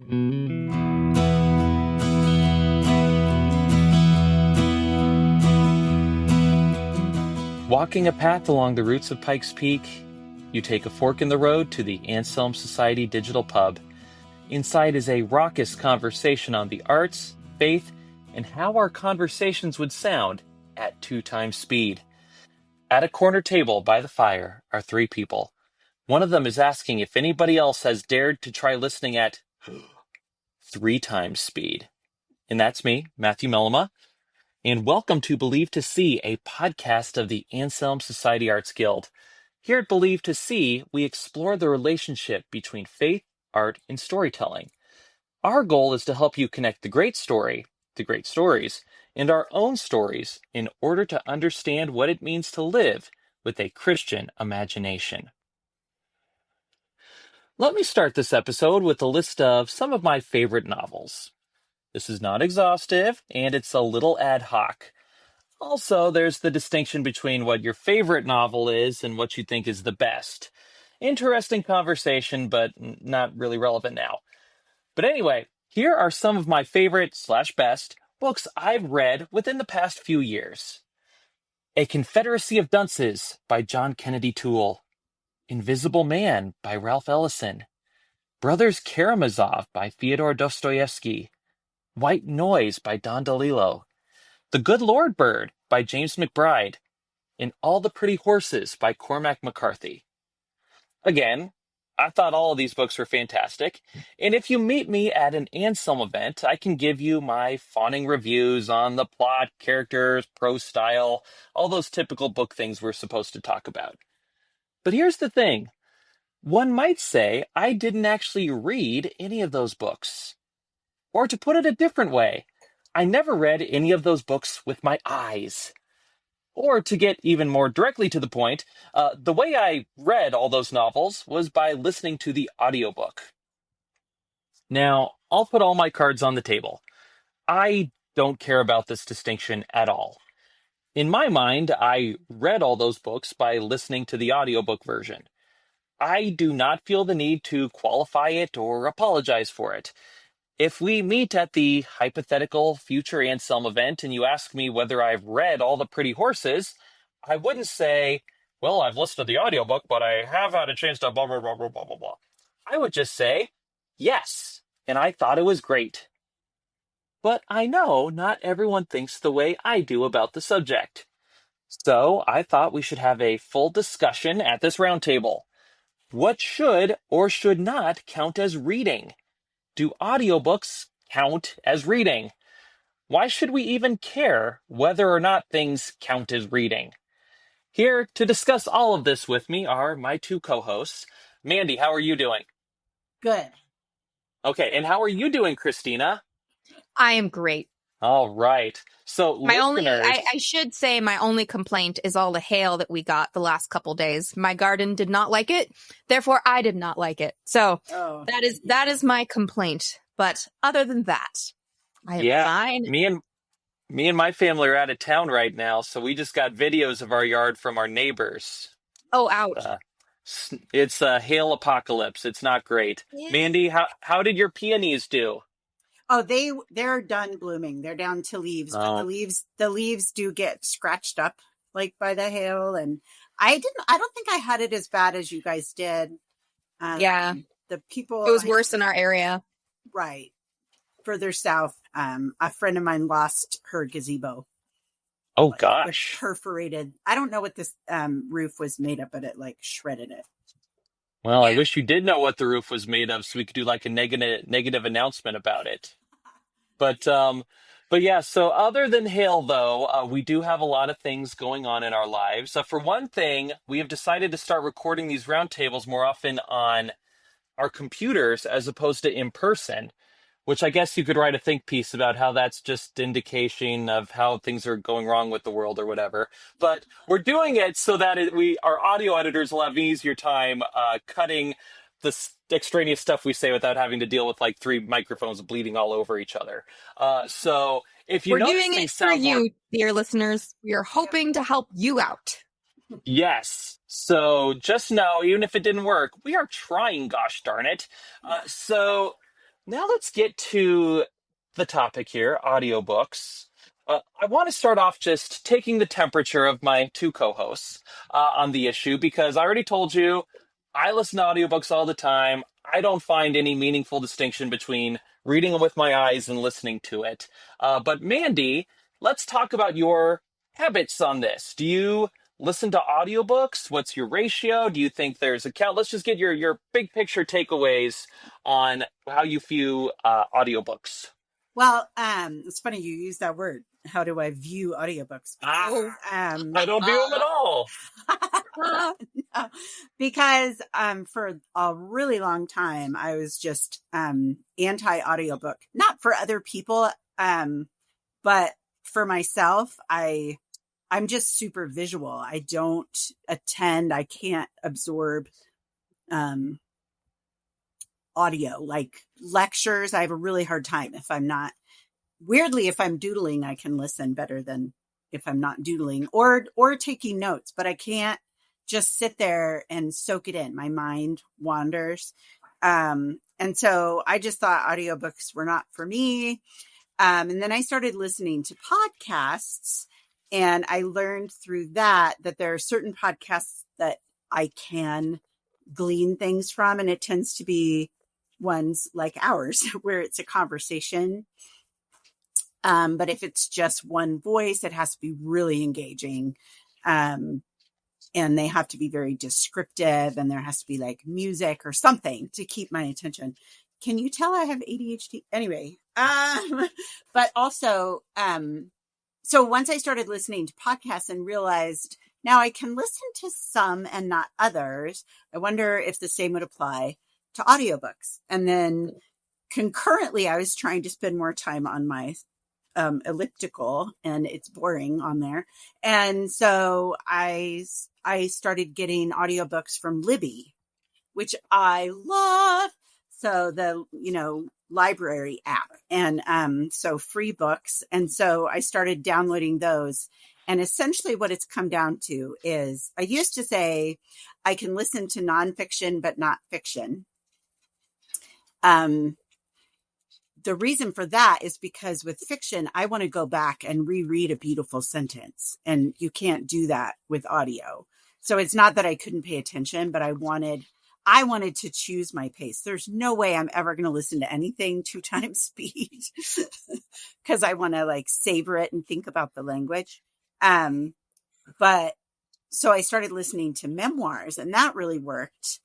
Walking a path along the roots of Pikes Peak, you take a fork in the road to the Anselm Society Digital Pub. Inside is a raucous conversation on the arts, faith, and how our conversations would sound at 2x speed. At a corner table by the fire are three people. One of them is asking if anybody else has dared to try listening at 3x speed. And that's me, Matthew Mellema. And welcome to Believe to See, a podcast of the Anselm Society Arts Guild. Here at Believe to See, we explore the relationship between faith, art, and storytelling. Our goal is to help you connect the great story, the great stories, and our own stories in order to understand what it means to live with a Christian imagination. Let me start this episode with a list of some of my favorite novels. This is not exhaustive, and it's a little ad hoc. Also, there's the distinction between what your favorite novel is and what you think is the best. Interesting conversation, but not really relevant now. But anyway, here are some of my favorite/best books I've read within the past few years. A Confederacy of Dunces by John Kennedy Toole. Invisible Man by Ralph Ellison. Brothers Karamazov by Fyodor Dostoevsky. White Noise by Don DeLillo. The Good Lord Bird by James McBride. And All the Pretty Horses by Cormac McCarthy. Again, I thought all of these books were fantastic, and if you meet me at an Anselm event, I can give you my fawning reviews on the plot, characters, prose style, all those typical book things we're supposed to talk about. But here's the thing. One might say I didn't actually read any of those books. Or to put it a different way, I never read any of those books with my eyes. Or to get even more directly to the point, the way I read all those novels was by listening to the audiobook. Now, I'll put all my cards on the table. I don't care about this distinction at all. In my mind, I read all those books by listening to the audiobook version. I do not feel the need to qualify it or apologize for it. If we meet at the hypothetical future Anselm event and you ask me whether I've read All the Pretty Horses, I wouldn't say, well, I've listened to the audiobook, but I have had a chance to blah, blah, blah, blah, blah, blah, blah. I would just say, yes, and I thought it was great. But I know not everyone thinks the way I do about the subject. So I thought we should have a full discussion at this roundtable. What should or should not count as reading? Do audiobooks count as reading? Why should we even care whether or not things count as reading? Here to discuss all of this with me are my two co-hosts. Mandy, how are you doing? Good. Okay, and how are you doing, Christina? I am great. All right. So I should say my only complaint is all the hail that we got the last couple days. My garden did not like it, therefore I did not like it. So that is my complaint. But other than that, I am fine. Me and my family are out of town right now, so we just got videos of our yard from our neighbors. Oh, ouch. It's a hail apocalypse. It's not great. Yeah. Mandy, how did your peonies do? Oh, they're done blooming. They're down to leaves, but the leaves do get scratched up like by the hail. And I don't think I had it as bad as you guys did. The people. It was worse in our area. Right. Further south, a friend of mine lost her gazebo. Oh gosh. Perforated. I don't know what this roof was made of, but it like shredded it. Well, I wish you did know what the roof was made of so we could do like a negative announcement about it. But yeah, so other than hail, though, we do have a lot of things going on in our lives. For one thing, we have decided to start recording these roundtables more often on our computers as opposed to in person, which I guess you could write a think piece about how that's just indication of how things are going wrong with the world or whatever. But we're doing it so that our audio editors will have an easier time cutting the extraneous stuff we say without having to deal with like three microphones bleeding all over each other. So if you we're doing it for you, dear listeners, we are hoping to help you out. Yes. So just know, even if it didn't work, we are trying, gosh darn it. So Now let's get to the topic here, audiobooks. I want to start off just taking the temperature of my two co-hosts on the issue because I already told you I listen to audiobooks all the time. I don't find any meaningful distinction between reading it with my eyes and listening to it. But Mandy, let's talk about your habits on this. Do you listen to audiobooks? What's your ratio? Do you think there's a count? Let's just get your big picture takeaways on how you view audiobooks. Well, it's funny you use that word. How do I view audiobooks? I don't view them at all. No, because for a really long time I was just anti-audiobook. Not for other people, but for myself, I'm just super visual. I don't attend. I can't absorb audio, like lectures. I have a really hard time if I'm not, weirdly, if I'm doodling, I can listen better than if I'm not doodling or taking notes, but I can't just sit there and soak it in. My mind wanders. And so I just thought audiobooks were not for me. And then I started listening to podcasts, and I learned through that there are certain podcasts that I can glean things from, and it tends to be ones like ours where it's a conversation. But if it's just one voice, it has to be really engaging. And they have to be very descriptive, and there has to be like music or something to keep my attention. Can you tell I have ADHD? Anyway, but also, so once I started listening to podcasts and realized now I can listen to some and not others, I wonder if the same would apply to audiobooks. And then concurrently, I was trying to spend more time on my elliptical, and it's boring on there. And so I started getting audiobooks from Libby, which I love. So the, library app, and so free books. And so I started downloading those. And essentially what it's come down to is I used to say I can listen to nonfiction, but not fiction. The reason for that is because with fiction, I want to go back and reread a beautiful sentence, and you can't do that with audio. So it's not that I couldn't pay attention, but I wanted to choose my pace. There's no way I'm ever going to listen to anything 2 times speed because I want to like savor it and think about the language. But so I started listening to memoirs, and that really worked.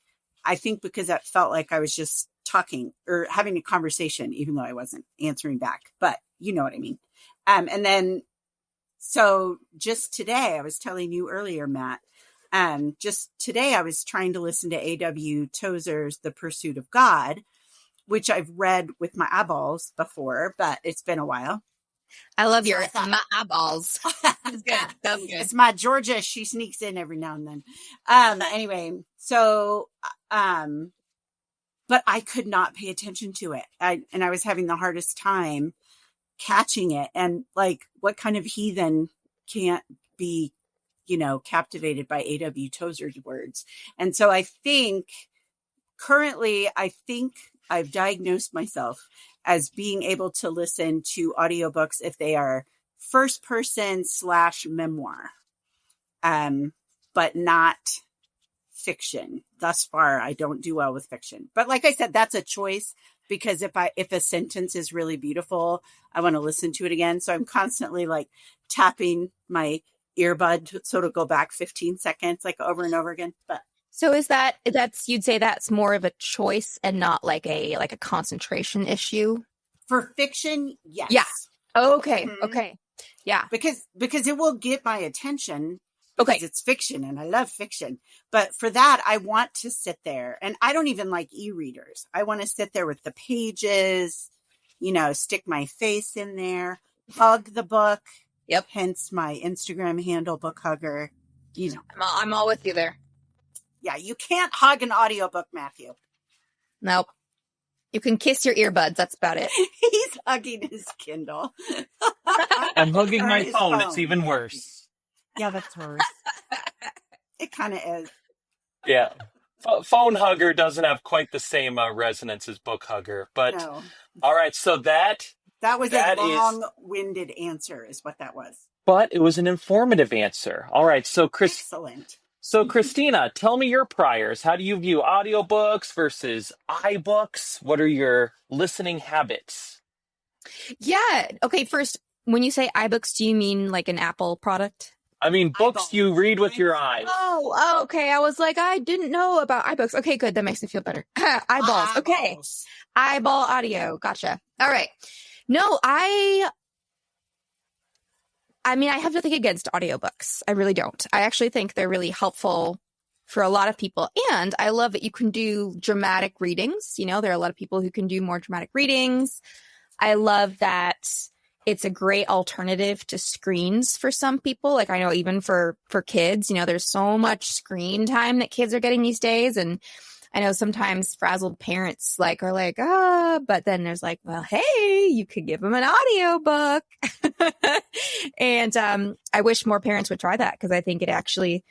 I think because that felt like I was just talking or having a conversation, even though I wasn't answering back, but you know what I mean? And then, so just today, I was telling you earlier, Matt, just today I was trying to listen to A.W. Tozer's The Pursuit of God, which I've read with my eyeballs before, but it's been a while. I love your my eyeballs. That's good. That's good. It's my Georgia. She sneaks in every now and then. Anyway, so, but I could not pay attention to it. And I was having the hardest time catching it. And like, what kind of heathen can't be, captivated by A.W. Tozer's words? And so I think currently, I've diagnosed myself as being able to listen to audiobooks if they are first person / memoir, but not fiction. Thus far, I don't do well with fiction. But like I said, that's a choice, because if a sentence is really beautiful, I want to listen to it again. So I'm constantly like tapping my earbud so it'll go back 15 seconds, like over and over again. But so you'd say that's more of a choice and not like a concentration issue? For fiction, yes. Yeah. Okay. Mm-hmm. Okay. Yeah. Because it will get my attention. Okay. Because it's fiction and I love fiction. But for that, I want to sit there, and I don't even like e-readers. I want to sit there with the pages, stick my face in there, hug the book. Yep. Hence my Instagram handle, book hugger. I'm all with you there. Yeah, you can't hug an audiobook, Matthew. Nope. You can kiss your earbuds. That's about it. He's hugging his Kindle. I'm hugging my phone. It's even worse. Yeah, that's worse. It kind of is. Yeah. Phone hugger doesn't have quite the same resonance as book hugger, but No, all right. So that was a that is, long-winded answer, is what that was. but it was an informative answer. All right. Excellent. So Christina, tell me your priors. How do you view audiobooks versus iBooks? What are your listening habits? Yeah. Okay. First, when you say iBooks, do you mean like an Apple product? I mean, books you read with your eyes. Oh, okay. I was like, I didn't know about iBooks. Okay, good. That makes me feel better. Eyeballs. Okay. Eyeball audio. Gotcha. All right. No, I mean, I have nothing against audiobooks. I really don't. I actually think they're really helpful for a lot of people. And I love that you can do dramatic readings. You know, there are a lot of people who can do more dramatic readings. I love that it's a great alternative to screens for some people. Like, I know even for kids, you know, there's so much screen time that kids are getting these days. And I know sometimes frazzled parents are like, but then there's like, well, hey, you could give them an audiobook. And I wish more parents would try that, because I think it actually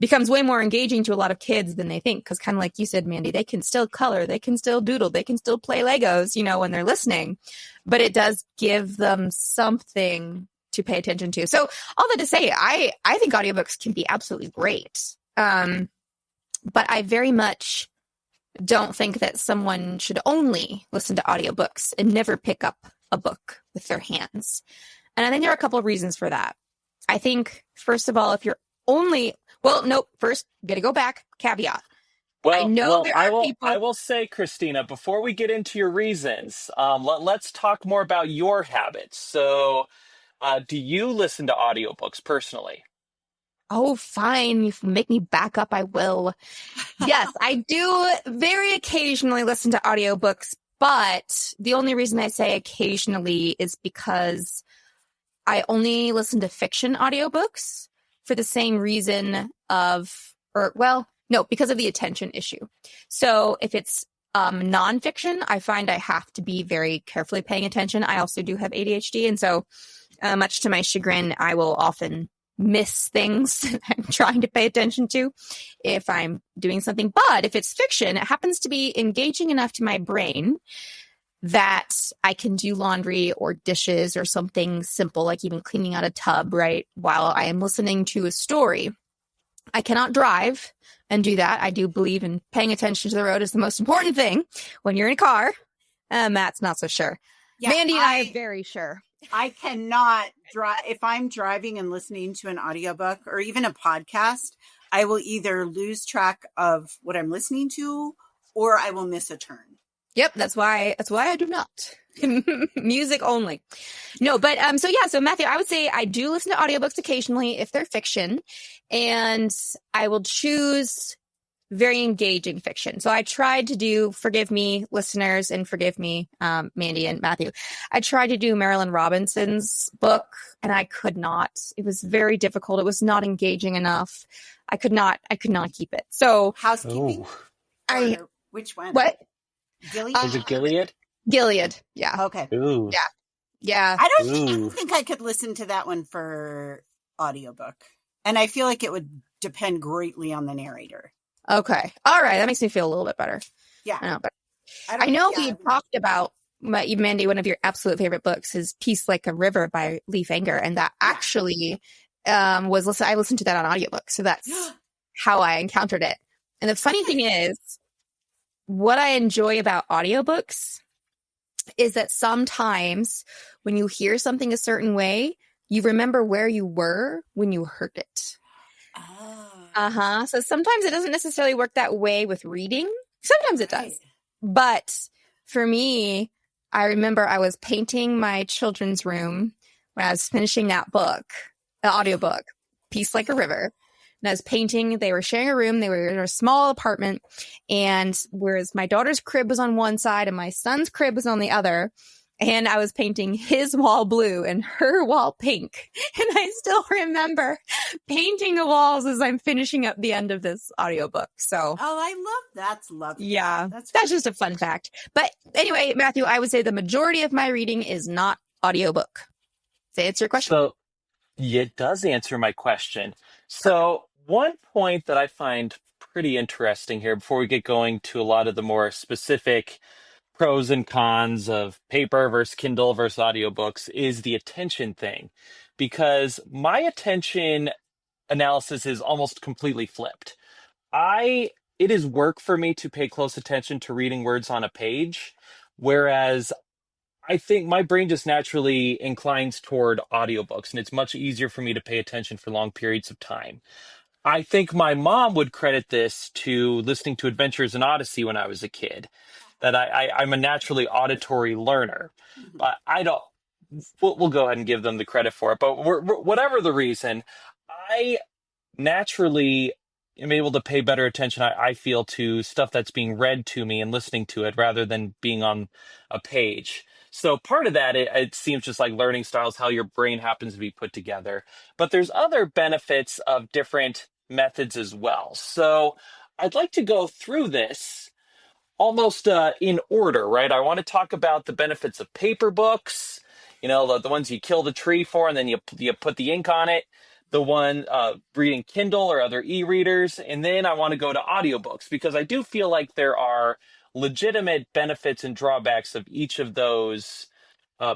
becomes way more engaging to a lot of kids than they think. Because kind of like you said, Mandy, they can still color, they can still doodle, they can still play Legos, you know, when they're listening. But it does give them something to pay attention to. So all that to say, I think audiobooks can be absolutely great. But I very much don't think that someone should only listen to audiobooks and never pick up a book with their hands. And I think there are a couple of reasons for that. I think, first of all, if you're only, well, nope, first, gotta go back, caveat. Well, I know there are I people. will say, Christina, before we get into your reasons, let's talk more about your habits. So, do you listen to audiobooks personally? Oh, fine. If you make me back up, I will. Yes, I do very occasionally listen to audiobooks, but the only reason I say occasionally is because I only listen to fiction audiobooks for the same reason because of the attention issue. So if it's nonfiction, I find I have to be very carefully paying attention. I also do have ADHD, and so much to my chagrin, I will often miss things I'm trying to pay attention to if I'm doing something. But if it's fiction, it happens to be engaging enough to my brain that I can do laundry or dishes or something simple, like even cleaning out a tub, right, while I am listening to a story. I cannot drive and do that. I do believe in paying attention to the road is the most important thing when you're in a car. Matt's not so sure. Yeah, Mandy and I are very sure. I cannot drive. If I'm driving and listening to an audiobook or even a podcast, I will either lose track of what I'm listening to or I will miss a turn. Yep, that's why I do not. Music only. No, but so Matthew, I would say I do listen to audiobooks occasionally if they're fiction, and I will choose very engaging fiction. So I tried to do, forgive me, listeners, and forgive me, Mandy and Matthew. I tried to do Marilyn Robinson's book, and I could not. It was very difficult. It was not engaging enough. I could not keep it. So Housekeeping. Which one? What? Gilead? Is it Gilead? Gilead. Yeah. Okay. Ooh. Yeah. I don't think I could listen to that one for audiobook. And I feel like it would depend greatly on the narrator. Okay. All right. That makes me feel a little bit better. Yeah. I know we talked about, Mandy, one of your absolute favorite books is Peace Like a River by Leif Enger. And that actually I listened to that on audiobook. So that's how I encountered it. And the funny thing is, what I enjoy about audiobooks is that sometimes when you hear something a certain way, you remember where you were when you heard it. So sometimes it doesn't necessarily work that way with reading. Sometimes it does. But for me, I remember I was painting my children's room when I was finishing that book, the audiobook, Peace Like a River. And I was painting, they were sharing a room, they were in a small apartment, and whereas my daughter's crib was on one side and my son's crib was on the other, and I was painting his wall blue and her wall pink. And I still remember painting the walls as I'm finishing up the end of this audiobook. So, I love that's lovely. Yeah, that's just a fun fact. But anyway, Matthew, I would say the majority of my reading is not audiobook. Does that answer your question? So it does answer my question. So one point that I find pretty interesting here before we get going to a lot of the more specific pros and cons of paper versus Kindle versus audiobooks is the attention thing. Because my attention analysis is almost completely flipped. It is work for me to pay close attention to reading words on a page, whereas I think my brain just naturally inclines toward audiobooks, and it's much easier for me to pay attention for long periods of time. I think my mom would credit this to listening to Adventures in Odyssey when I was a kid, that I'm a naturally auditory learner. But I don't, we'll go ahead and give them the credit for it. But whatever the reason, I naturally am able to pay better attention, I feel, to stuff that's being read to me and listening to it rather than being on a page. So part of that, it seems just like learning styles, how your brain happens to be put together. But there's other benefits of different methods as well. So I'd like to go through this almost in order, right? I want to talk about the benefits of paper books, the ones you kill the tree for, and then you put the ink on it. The one reading Kindle or other e-readers. And then I want to go to audiobooks because I do feel like there are legitimate benefits and drawbacks of each of those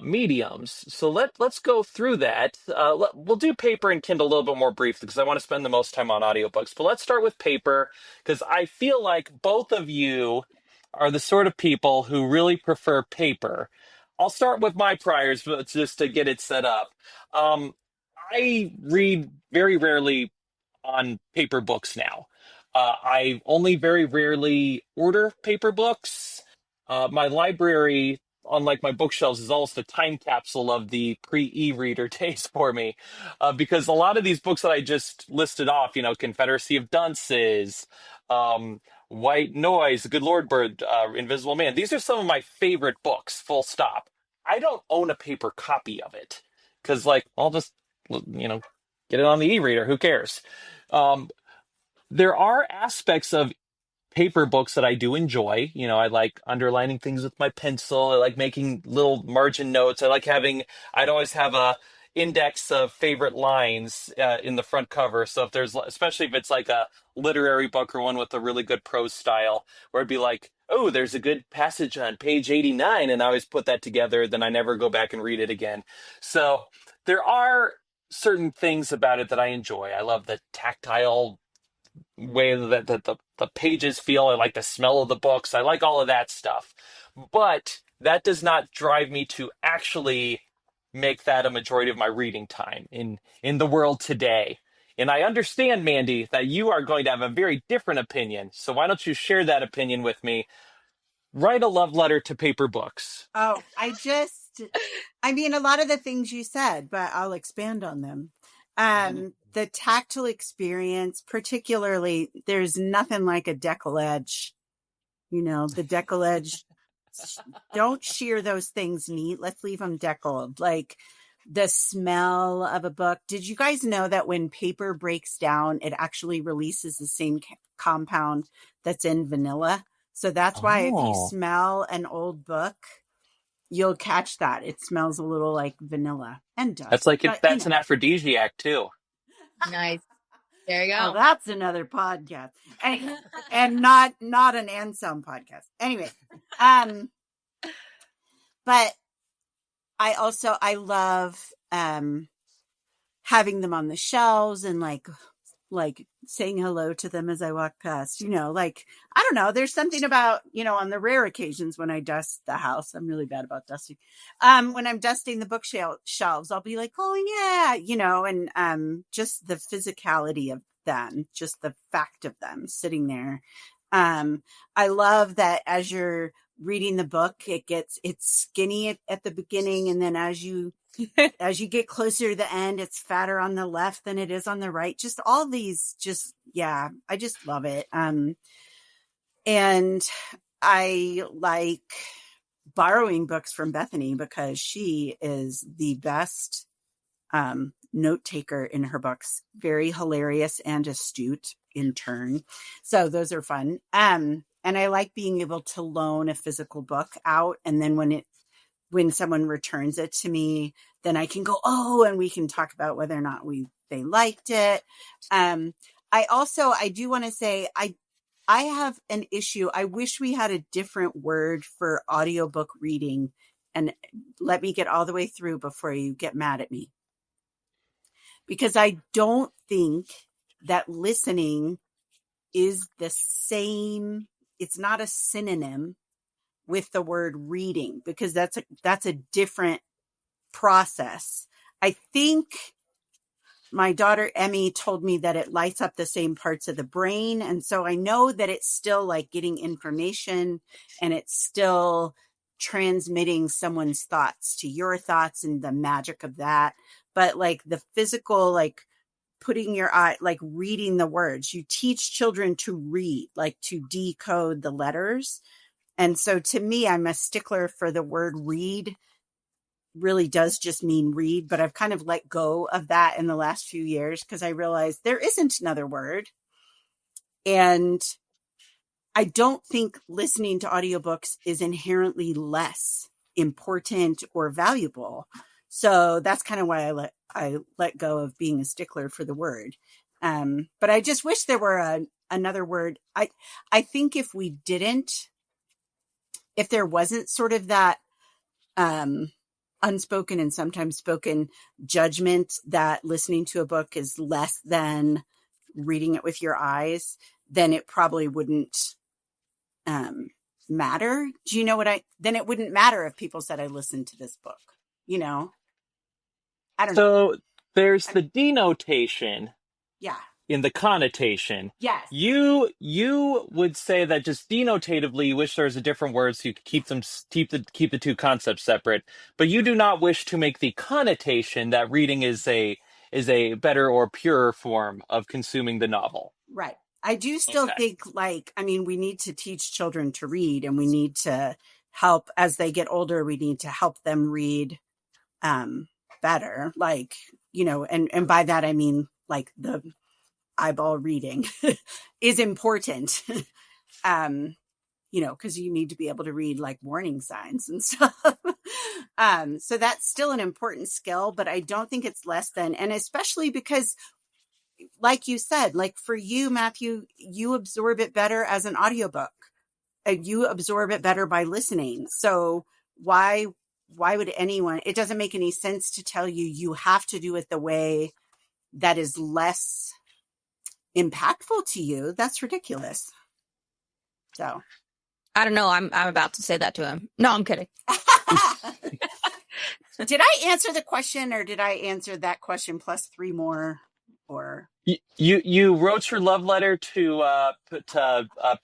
mediums. So let's go through that. We'll do paper and Kindle a little bit more briefly because I want to spend the most time on audiobooks. But let's start with paper because I feel like both of you are the sort of people who really prefer paper. I'll start with my priors just to get it set up. I read very rarely on paper books now. I only very rarely order paper books. My library, unlike my bookshelves, is almost a time capsule of the pre-e-reader days for me. Because a lot of these books that I just listed off, Confederacy of Dunces, White Noise, The Good Lord Bird, Invisible Man, these are some of my favorite books, full stop. I don't own a paper copy of it because, I'll just get it on the e-reader. Who cares? There are aspects of paper books that I do enjoy. I like underlining things with my pencil. I like making little margin notes. I'd always have a index of favorite lines in the front cover. So especially if it's like a literary book or one with a really good prose style, where it'd be like, oh, there's a good passage on page 89. And I always put that together. Then I never go back and read it again. So there are certain things about it that I enjoy. I love the tactile way that the pages feel. I like the smell of the books. I like all of that stuff. But that does not drive me to actually make that a majority of my reading time in the world today. And I understand, Mandy, that you are going to have a very different opinion. So why don't you share that opinion with me? Write a love letter to paper books. Oh, a lot of the things you said, but I'll expand on them. The tactile experience, particularly, there's nothing like a decollage. The decollage, don't shear those things neat. Let's leave them deckled. Like the smell of a book. Did you guys know that when paper breaks down, it actually releases the same compound that's in vanilla? So that's why if you smell an old book, you'll catch that. It smells a little like vanilla and dust. That's an aphrodisiac too. Nice. There you go. Oh, that's another podcast. And not an Anselm podcast. Anyway. But I love having them on the shelves and like saying hello to them as I walk past, I don't know. There's something about, on the rare occasions when I dust the house, I'm really bad about dusting. When I'm dusting the bookshelves, I'll be like, oh yeah, and just the physicality of them, just the fact of them sitting there. I love that as you're reading the book, it's skinny at the beginning. And then as you get closer to the end, it's fatter on the left than it is on the right. Just all these, I just love it. And I like borrowing books from Bethany because she is the best note taker in her books. Very hilarious and astute in turn. So those are fun. And I like being able to loan a physical book out. And then when someone returns it to me, then I can go, and we can talk about whether or not they liked it. I do want to say, I have an issue. I wish we had a different word for audiobook reading. And let me get all the way through before you get mad at me. Because I don't think that listening is the same. It's not a synonym with the word reading, because that's a different process. I think my daughter Emmy told me that it lights up the same parts of the brain. And so I know that it's still like getting information, and it's still transmitting someone's thoughts to your thoughts and the magic of that. But like the physical, like putting your eye, like reading the words, you teach children to read, like to decode the letters. And so to me, I'm a stickler for the word read. Really does just mean read, but I've kind of let go of that in the last few years because I realized there isn't another word. And I don't think listening to audiobooks is inherently less important or valuable. So that's kind of why I let go of being a stickler for the word. But I just wish there were another word. I think if there wasn't sort of that unspoken and sometimes spoken judgment that listening to a book is less than reading it with your eyes, then it probably wouldn't matter. Do you know then it wouldn't matter if people said I listened to this book, I don't know. So there's the denotation. Yeah. In the connotation. Yes. You would say that just denotatively you wish there was a different word so you could keep the two concepts separate, but you do not wish to make the connotation that reading is a better or purer form of consuming the novel. Right. I do still think we need to teach children to read, and we need to help as they get older. We need to help them read better, and by that I mean like the eyeball reading is important, because you need to be able to read like warning signs and stuff. So that's still an important skill, but I don't think it's less than, and especially because like you said, like for you, Matthew, you absorb it better as an audiobook. You absorb it better by listening. So why would anyone, it doesn't make any sense to tell you have to do it the way that is less impactful to you. That's ridiculous. So I don't know. I'm about to say that to him. No, I'm kidding. Did I answer the question, or did I answer that question plus three more? Or you wrote your love letter to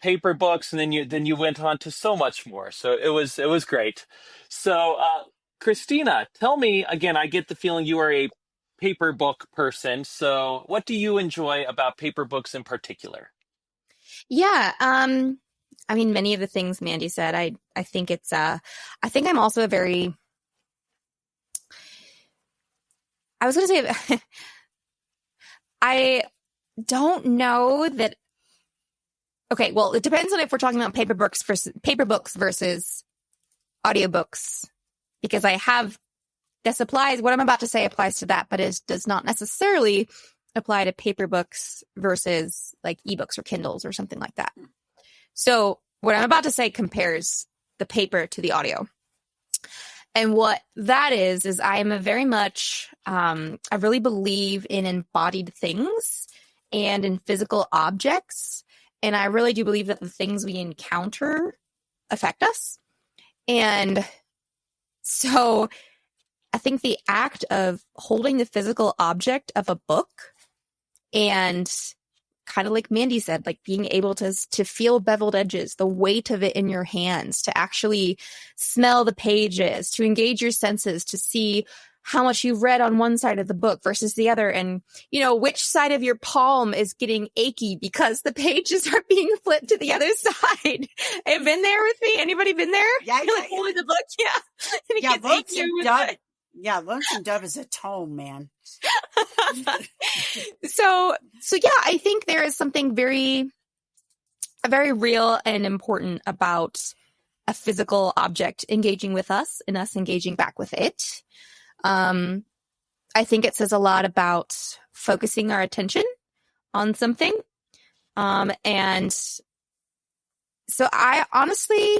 paper books, and then you went on to so much more. So it was great. So Christina, tell me again. I get the feeling you are a paper book person. So what do you enjoy about paper books in particular? Yeah. I mean, many of the things Mandy said, I think it's, I think I'm also I was going to say, I don't know that. Okay. Well, it depends on if we're talking about paper books versus audiobooks, because what I'm about to say applies to that, but it does not necessarily apply to paper books versus like ebooks or Kindles or something like that. So what I'm about to say compares the paper to the audio. And what that is I am a very much, I really believe in embodied things and in physical objects. And I really do believe that the things we encounter affect us. And so I think the act of holding the physical object of a book and kind of like Mandy said, like being able to feel beveled edges, the weight of it in your hands, to actually smell the pages, to engage your senses, to see how much you've read on one side of the book versus the other. And, which side of your palm is getting achy because the pages are being flipped to the other side. Have been there with me? Anybody been there? Yeah. You're like holding the book. Yeah. And it gets achy. Lonesome Dove is a tome, man. So yeah, I think there is something very real and important about a physical object engaging with us and us engaging back with it. I think it says a lot about focusing our attention on something. And So I honestly,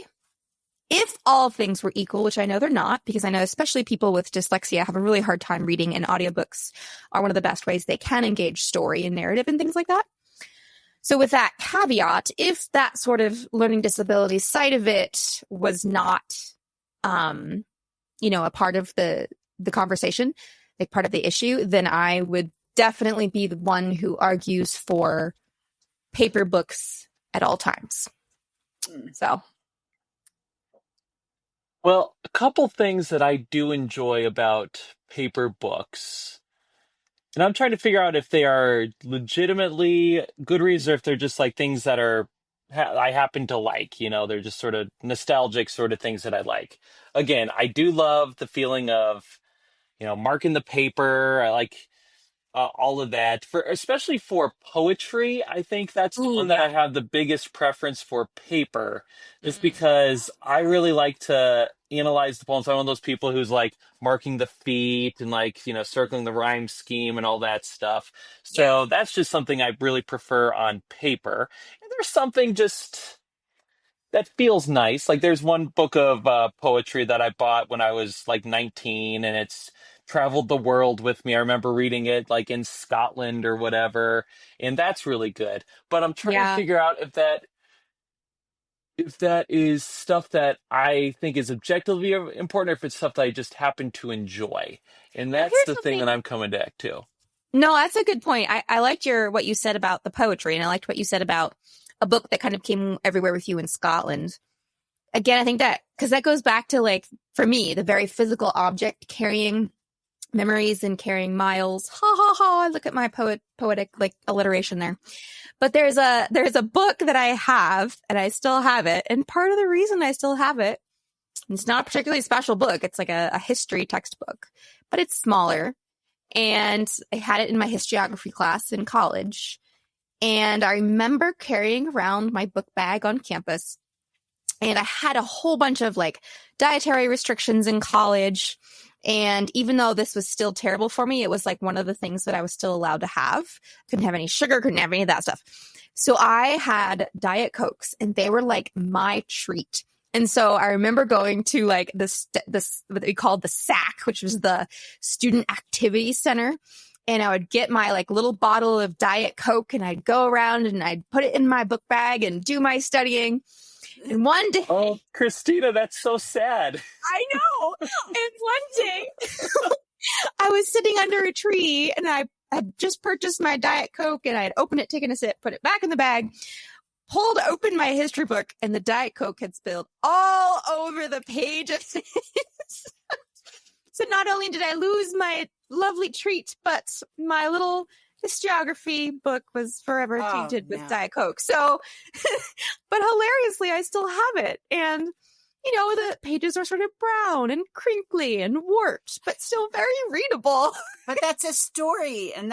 if all things were equal, which I know they're not, because I know especially people with dyslexia have a really hard time reading, and audiobooks are one of the best ways they can engage story and narrative and things like that. So with that caveat, if that sort of learning disability side of it was not, a part of the conversation, like part of the issue, then I would definitely be the one who argues for paper books at all times. So. Well, a couple things that I do enjoy about paper books. And I'm trying to figure out if they are legitimately good reads or if they're just like things that I happen to like. They're just sort of nostalgic sort of things that I like. Again, I do love the feeling of, marking the paper. I like all of that, for especially for poetry. I think that's the one that I have the biggest preference for paper, just because I really like to analyze the poems. I'm one of those people who's like marking the feet and like circling the rhyme scheme and all that stuff. So that's just something I really prefer on paper. And there's something just that feels nice. Like there's one book of poetry that I bought when I was like 19, and it's traveled the world with me. I remember reading it like in Scotland or whatever, and that's really good. But I'm trying to figure out if that is stuff that I think is objectively important, or if it's stuff that I just happen to enjoy. And that's the thing that I'm coming back to. No, that's a good point. I liked what you said about the poetry, and I liked what you said about a book that kind of came everywhere with you in Scotland. Again, I think that, because that goes back to, like, for me, the very physical object carrying memories and carrying miles. Ha ha ha! I look at my poetic like alliteration there. But there's a book that I have, and I still have it. And part of the reason I still have it, it's not a particularly special book. It's like a history textbook, but it's smaller. And I had it in my historiography class in college. And I remember carrying around my book bag on campus. And I had a whole bunch of like dietary restrictions in college. And even though this was still terrible for me, it was like one of the things that I was still allowed to have. Couldn't have any sugar, couldn't have any of that stuff. So I had Diet Cokes, and they were like my treat. And so I remember going to like this what they called the SAC, which was the Student Activity Center. And I would get my like little bottle of Diet Coke, and I'd go around and I'd put it in my book bag and do my studying. And one day... Oh, Christina, that's so sad. I know. And one day I was sitting under a tree, and I had just purchased my Diet Coke, and I had opened it, taken a sip, put it back in the bag, pulled open my history book, and the Diet Coke had spilled all over the pages. So not only did I lose my lovely treat, but my little historiography book was forever tainted with Diet Coke. So, but hilariously, I still have it. And, the pages are sort of brown and crinkly and warped, but still very readable. But that's a story, and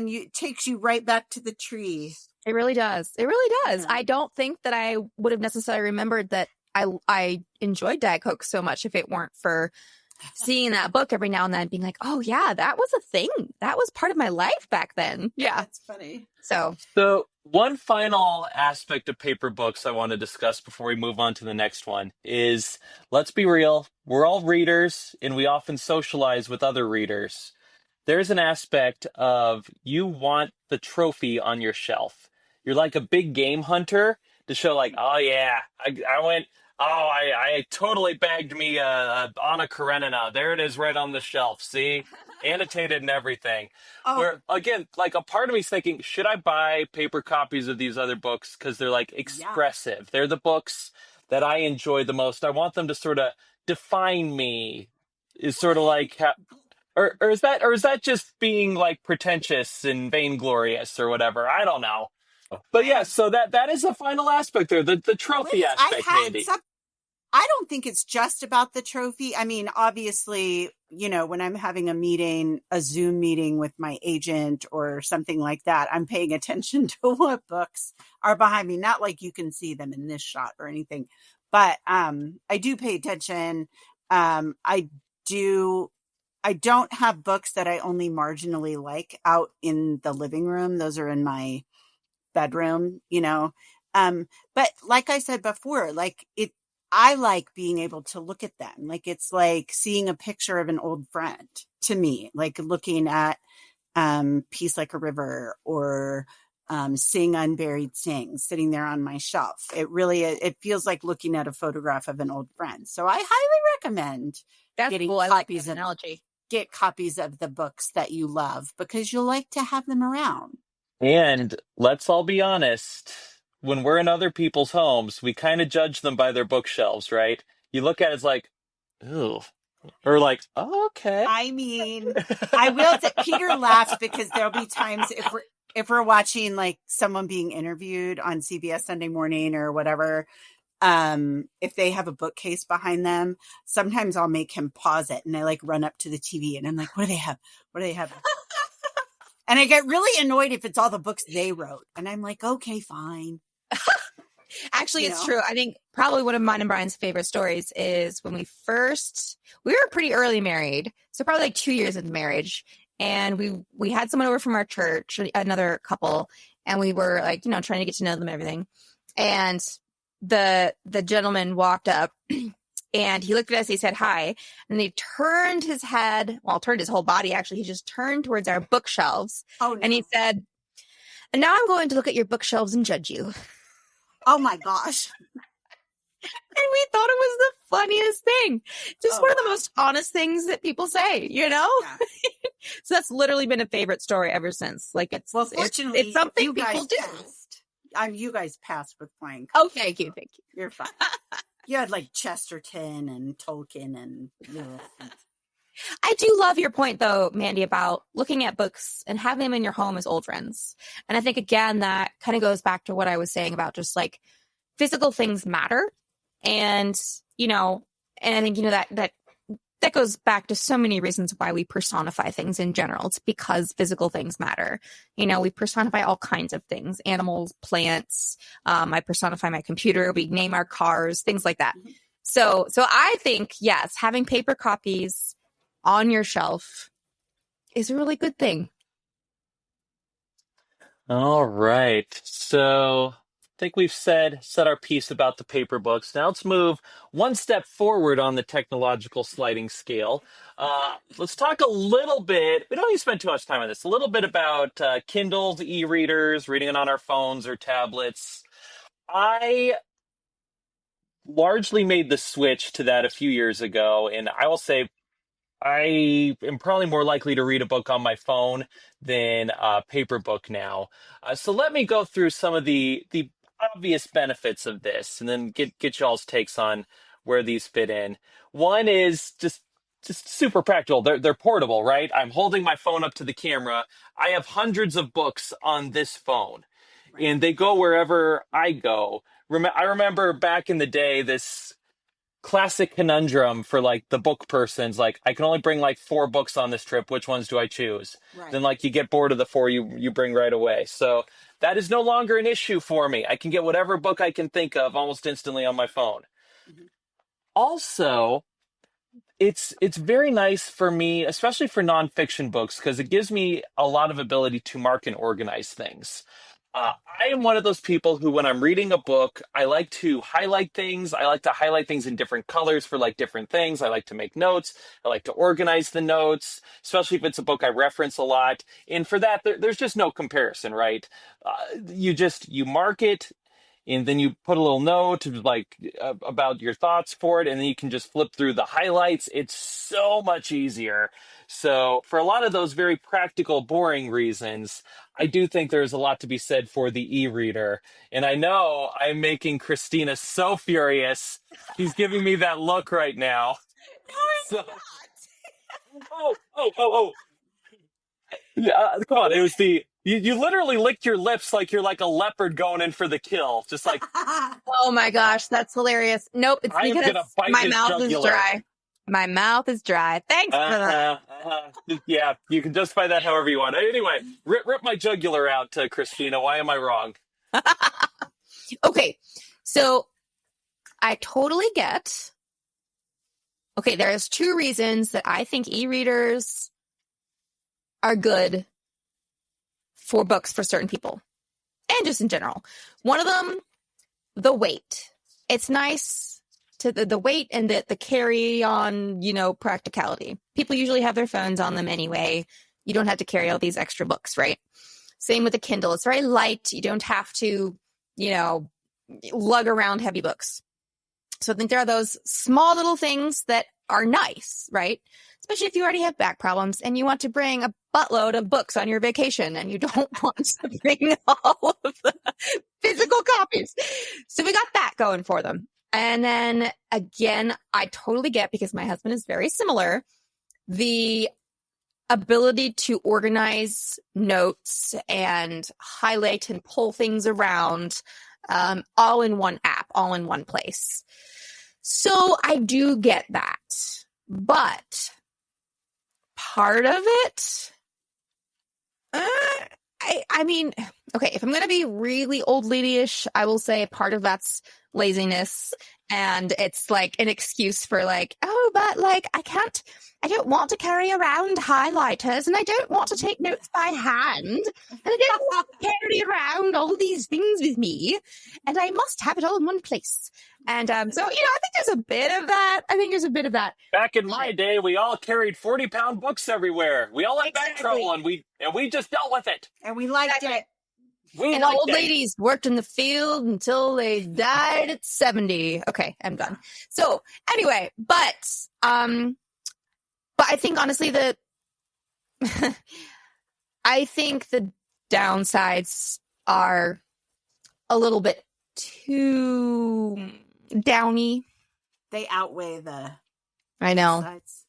it takes you right back to the tree. It really does. It really does. Yeah. I don't think that I would have necessarily remembered that I enjoyed Diet Coke so much if it weren't for seeing that book every now and then, being like, oh yeah, that was a thing. That was part of my life back then. Yeah. That's funny. So one final aspect of paper books I want to discuss before we move on to the next one is, let's be real, we're all readers, and we often socialize with other readers. There's an aspect of you want the trophy on your shelf. You're like a big game hunter to show like, oh yeah, I went... Oh, I totally bagged me Anna Karenina. There it is right on the shelf. See? Annotated and everything. Oh. Where, again, like a part of me is thinking, should I buy paper copies of these other books? Because they're like expressive. Yeah. They're the books that I enjoy the most. I want them to sort of define me. Is sort of like... Or is that just being like pretentious and vainglorious or whatever? I don't know. But yeah, so that is the final aspect there, the trophy aspect, maybe. I don't think it's just about the trophy. I mean, obviously, when I'm having a Zoom meeting with my agent or something like that, I'm paying attention to what books are behind me. Not like you can see them in this shot or anything, but I do pay attention. I don't have books that I only marginally like out in the living room. Those are in my bedroom, But like I said before, like I like being able to look at them. Like it's like seeing a picture of an old friend to me, like looking at Peace Like a River or Sing Unburied Sing sitting there on my shelf. It feels like looking at a photograph of an old friend. So I highly recommend getting cool. I like that analogy. Get copies of the books that you love because you'll like to have them around. And let's all be honest, when we're in other people's homes, we kind of judge them by their bookshelves, right? You look at it, it's like, ooh, or like, oh, okay. I mean, I will say Peter laughs because there'll be times if we're watching like someone being interviewed on CBS Sunday Morning or whatever, if they have a bookcase behind them, sometimes I'll make him pause it and I like run up to the TV and I'm like, what do they have? What do they have? And I get really annoyed if it's all the books they wrote. And I'm like, okay, fine. Actually, it's true. I think probably one of mine and Brian's favorite stories is when we were pretty early married. So probably like 2 years into marriage. And we had someone over from our church, another couple, and we were like, trying to get to know them and everything. And the gentleman walked up and he looked at us, he said hi, and he turned his whole body actually. He just turned towards our bookshelves. Oh, no. And he said, and now I'm going to look at your bookshelves and judge you. Oh my gosh. And we thought it was the funniest thing. Just one of the most honest things that people say, Yeah. So that's literally been a favorite story ever since. Like fortunately, it's something you people guys do. passed. You guys passed with flying. Oh, thank you. You're fine. You had like Chesterton and Tolkien and. I do love your point, though, Mandy, about looking at books and having them in your home as old friends. And I think, again, that kind of goes back to what I was saying about just like physical things matter. And, and I think, that goes back to so many reasons why we personify things in general. It's because physical things matter. We personify all kinds of things, animals, plants. I personify my computer. We name our cars, things like that. Mm-hmm. So I think, yes, having paper copies on your shelf is a really good thing. All right. So I think we've said our piece about the paper books. Now let's move one step forward on the technological sliding scale. Let's talk a little bit. We don't need to spend too much time on this. A little bit about Kindles, e-readers, reading it on our phones or tablets. I largely made the switch to that a few years ago, and I will say I am probably more likely to read a book on my phone than a paper book now. So let me go through some of the obvious benefits of this, and then get y'all's takes on where these fit in. One is just super practical. They're portable, right? I'm holding my phone up to the camera. I have hundreds of books on this phone, and they go wherever I go. I remember back in the day, this classic conundrum for like the book person's like, I can only bring like 4 books on this trip. Which ones do I choose? Right. Then like you get bored of the 4 you bring right away. So that is no longer an issue for me. I can get whatever book I can think of almost instantly on my phone. Mm-hmm. Also, it's very nice for me, especially for nonfiction books, because it gives me a lot of ability to mark and organize things. I am one of those people who, when I'm reading a book, I like to highlight things. I like to highlight things in different colors for like different things. I like to make notes. I like to organize the notes, especially if it's a book I reference a lot. And for that, there's just no comparison, right? You mark it, and then you put a little note like about your thoughts for it, and then you can just flip through the highlights. It's so much easier. So for a lot of those very practical, boring reasons, I do think there's a lot to be said for the e-reader. And I know I'm making Christina so furious. She's giving me that look right now. No, I'm not. Oh. Yeah, come on. It was you literally licked your lips like you're like a leopard going in for the kill. Just like, oh my gosh, that's hilarious. Nope, it's because my mouth is dry. My mouth is dry. Thanks for that. Yeah, you can justify that however you want. Anyway, rip my jugular out, Christina. Why am I wrong? Okay, so I totally get. Okay, there's 2 reasons that I think e-readers are good for books for certain people, and just in general. One of them the weight. It's nice to the weight and the carry on, practicality. People usually have their phones on them anyway. You don't have to carry all these extra books, right? Same with the Kindle. It's very light. You don't have to, lug around heavy books. So I think there are those small little things that are nice, right? Especially if you already have back problems and you want to bring a buttload of books on your vacation and you don't want to bring all of the physical copies. So we got that going for them. And then again, I totally get, because my husband is very similar, the ability to organize notes and highlight and pull things around, all in one app, all in one place. So I do get that. But part of it, I mean, okay, if I'm going to be really old ladyish, I will say part of that's laziness. And it's like an excuse for like, oh, but like, I don't want to carry around highlighters, and I don't want to take notes by hand, and I don't want to carry around all these things with me, and I must have it all in one place. And so, I think there's a bit of that. Back in my day, we all carried 40-pound books everywhere. We all had back trouble, and we just dealt with it. And we liked it. And old ladies worked in the field until they died at 70. Okay, I'm done. So anyway, but I think honestly I think the downsides are a little bit too downy. They outweigh the I know. sides.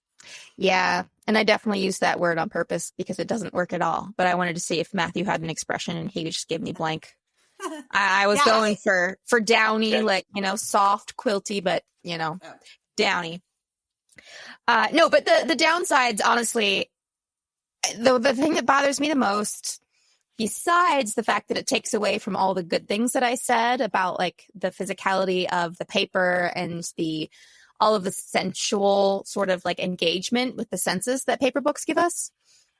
Yeah, and I definitely used that word on purpose because it doesn't work at all. But I wanted to see if Matthew had an expression, and he just gave me blank. I was going for downy, like, soft, quilty, but, downy. No, but the downsides, honestly, the thing that bothers me the most, besides the fact that it takes away from all the good things that I said about like the physicality of the paper and all of the sensual sort of like engagement with the senses that paper books give us.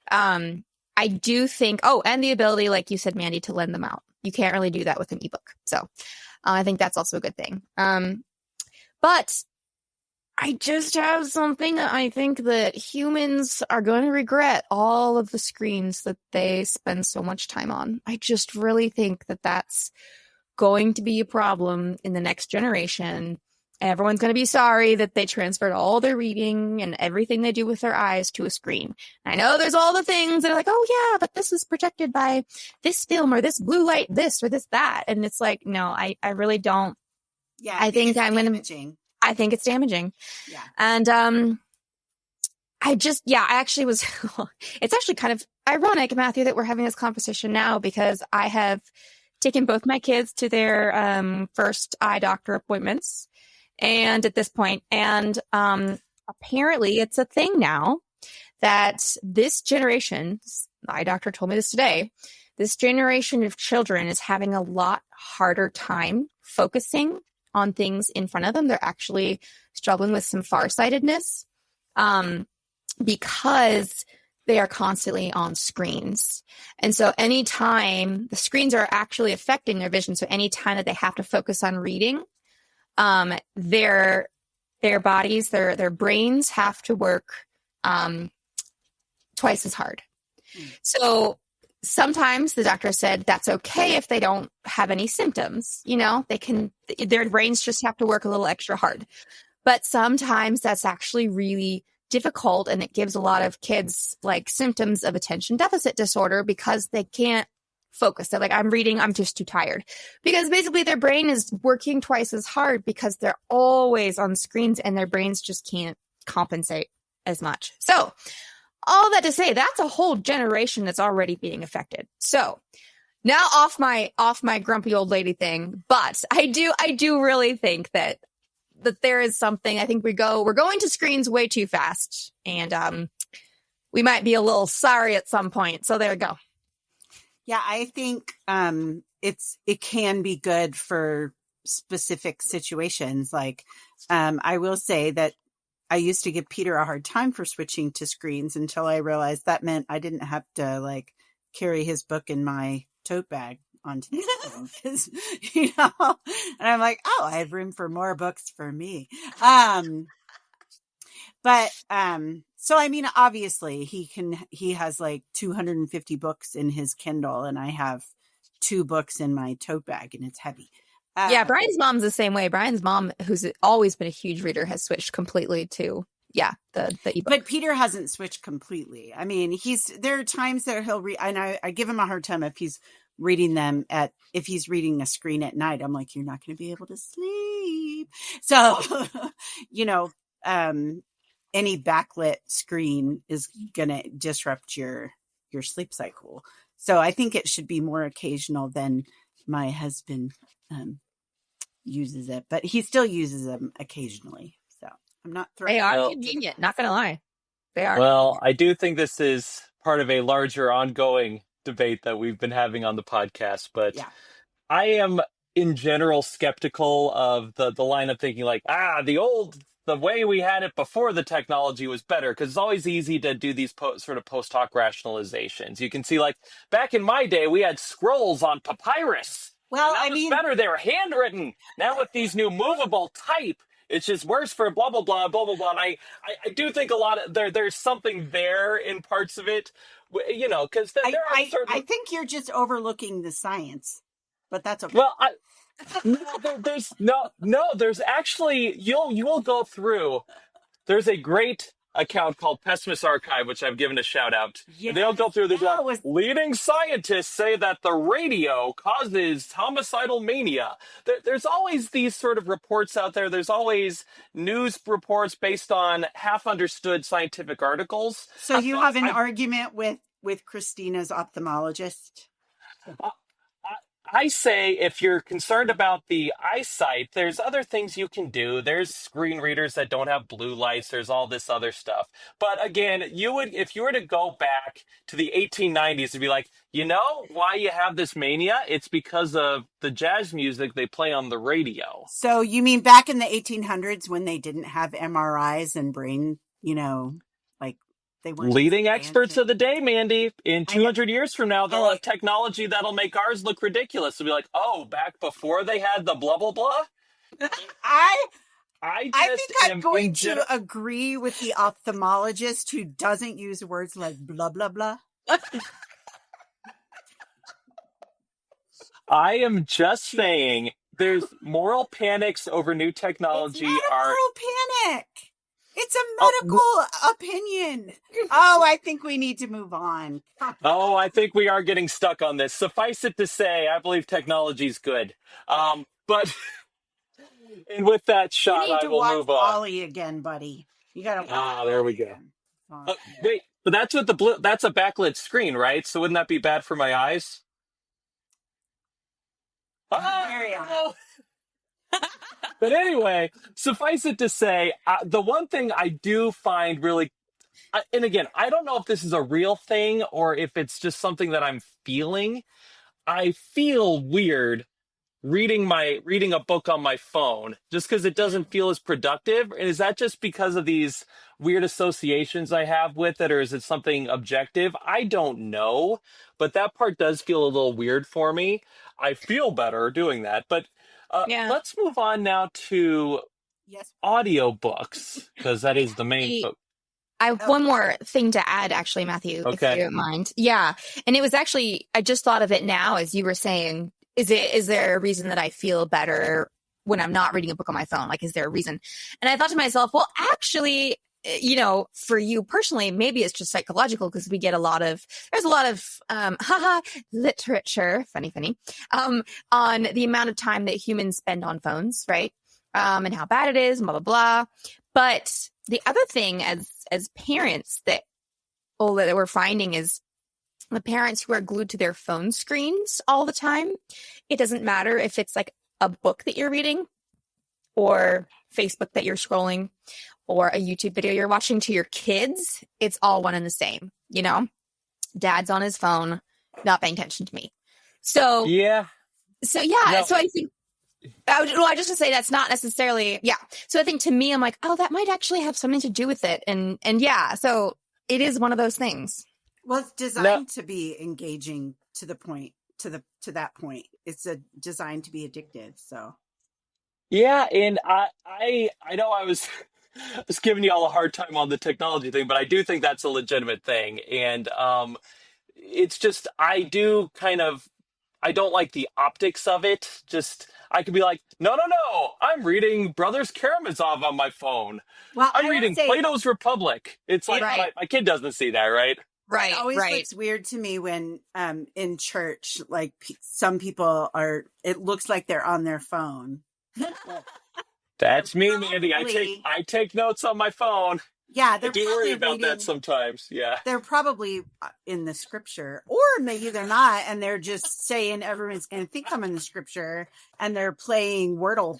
I do think, and the ability, like you said, Mandy, to lend them out. You can't really do that with an ebook. So I think that's also a good thing. But I just have something that I think that humans are going to regret, all of the screens that they spend so much time on. I just really think that that's going to be a problem in the next generation. Everyone's going to be sorry that they transferred all their reading and everything they do with their eyes to a screen. I know there's all the things that are like, oh yeah, but this is protected by this film or this blue light, this or this, that. And it's like, no, I really don't. Yeah. I think I'm going to. I think it's damaging. Yeah. And I actually was, it's actually kind of ironic, Matthew, that we're having this conversation now, because I have taken both my kids to their first eye doctor appointments. And at this point, apparently it's a thing now that this generation, the eye doctor told me this today, this generation of children is having a lot harder time focusing on things in front of them. They're actually struggling with some farsightedness because they are constantly on screens. And so anytime the screens are actually affecting their vision, so anytime that they have to focus on reading, their bodies, their brains have to work twice as hard. So sometimes the doctor said that's okay if they don't have any symptoms, their brains just have to work a little extra hard. But sometimes that's actually really difficult, and it gives a lot of kids like symptoms of attention deficit disorder because they can't focus. They're like, I'm reading, I'm just too tired. Because basically their brain is working twice as hard because they're always on screens and their brains just can't compensate as much. So all that to say, that's a whole generation that's already being affected. So now off my grumpy old lady thing, but I do really think that there is something. I think we're going to screens way too fast, and we might be a little sorry at some point. So there we go. Yeah, I think it can be good for specific situations. Like I will say that I used to give Peter a hard time for switching to screens until I realized that meant I didn't have to like carry his book in my tote bag onto the phone because, and I'm like, oh, I have room for more books for me. But so I mean, obviously he has like 250 books in his Kindle, and I have 2 books in my tote bag, and it's heavy. Yeah, Brian's mom's the same way. Brian's mom, who's always been a huge reader, has switched completely to the ebook. But Peter hasn't switched completely. I mean, there are times that he'll read, and I give him a hard time if he's reading them if he's reading a screen at night. I'm like, you're not going to be able to sleep. So, any backlit screen is going to disrupt your sleep cycle. So I think it should be more occasional than my husband uses it, but he still uses them occasionally. So I'm not throwing. They are convenient, not going to lie. They are. Well, I do think this is part of a larger ongoing debate that we've been having on the podcast, but Yeah. I am in general skeptical of the line of thinking like, the way we had it before the technology was better, because it's always easy to do these sort of post hoc rationalizations. You can see, like, back in my day, we had scrolls on papyrus. Well, I mean, better. They were handwritten. Now with these new movable type, it's just worse for blah, blah, blah, blah, blah, blah. And I do think a lot of there's something there in parts of it, because there are certain... I think you're just overlooking the science, but that's okay. Well, there's actually, you will go through. There's a great account called Pessimist Archive, which I've given a shout out. Yes, they'll go through leading scientists say that the radio causes homicidal mania. There's always these sort of reports out there. There's always news reports based on half understood scientific articles. So you have an argument with Christina's ophthalmologist? I say if you're concerned about the eyesight, there's other things you can do. There's screen readers that don't have blue lights. There's all this other stuff. But again, if you were to go back to the 1890s and be like, why you have this mania? It's because of the jazz music they play on the radio. So you mean back in the 1800s when they didn't have MRIs and brain, they weren't leading experts of the day, Mandy. In 200 years from now, they'll have technology that'll make ours look ridiculous. They'll be like, oh, back before they had the blah, blah, blah. I think I'm going to agree with the ophthalmologist who doesn't use words like blah, blah, blah. I am just saying there's moral panics over new technology. It's not a moral panic. It's a medical opinion. Oh, I think we need to move on. Oh, I think we are getting stuck on this. Suffice it to say, I believe technology is good. But and with that shot, I will move on. Ollie again, buddy. You gotta. There we go. Wait, but that's with that's a backlit screen, right? So wouldn't that be bad for my eyes? Carry on. But anyway, suffice it to say, the one thing I do find really, and again, I don't know if this is a real thing or if it's just something that I'm feeling. I feel weird reading a book on my phone just because it doesn't feel as productive. And is that just because of these weird associations I have with it, or is it something objective? I don't know, but that part does feel a little weird for me. I feel better doing that, but let's move on now to audiobooks, because that is the main I have one more thing to add, actually, Matthew, if you don't mind. Yeah. And it was actually, I just thought of it now as you were saying, is there a reason that I feel better when I'm not reading a book on my phone? Like, is there a reason? And I thought to myself, well, actually, for you personally, maybe it's just psychological, because there's a lot of literature, funny, on the amount of time that humans spend on phones, right? And how bad it is, blah, blah, blah. But the other thing as parents that we're finding is the parents who are glued to their phone screens all the time. It doesn't matter if it's like a book that you're reading or Facebook that you're scrolling or a YouTube video you're watching to your kids. It's all one and the same, Dad's on his phone, not paying attention to me. So, yeah. So I think, I just want to say that's not necessarily, So I think to me, I'm like, oh, that might actually have something to do with it. And so it is one of those things. Well, it's designed to be engaging to the point to that point. It's designed to be addictive. So Yeah, and I know I was I was giving you all a hard time on the technology thing, but I do think that's a legitimate thing. And it's just I don't like the optics of it. Just I could be like, no, no, no, I'm reading Brothers Karamazov on my phone. well, I'm I would reading say Plato's Republic. It's like Right. my kid doesn't see that, right? Right. it always Right. looks weird to me when in church, like some people are. It looks like they're on their phone. That's me, Mandy. I take notes on my phone. Yeah, I they're do probably worry about that reading. sometimes. Yeah. They're probably in the scripture, or maybe they're not, and they're just saying everyone's going to think I'm in the scripture, and they're playing Wordle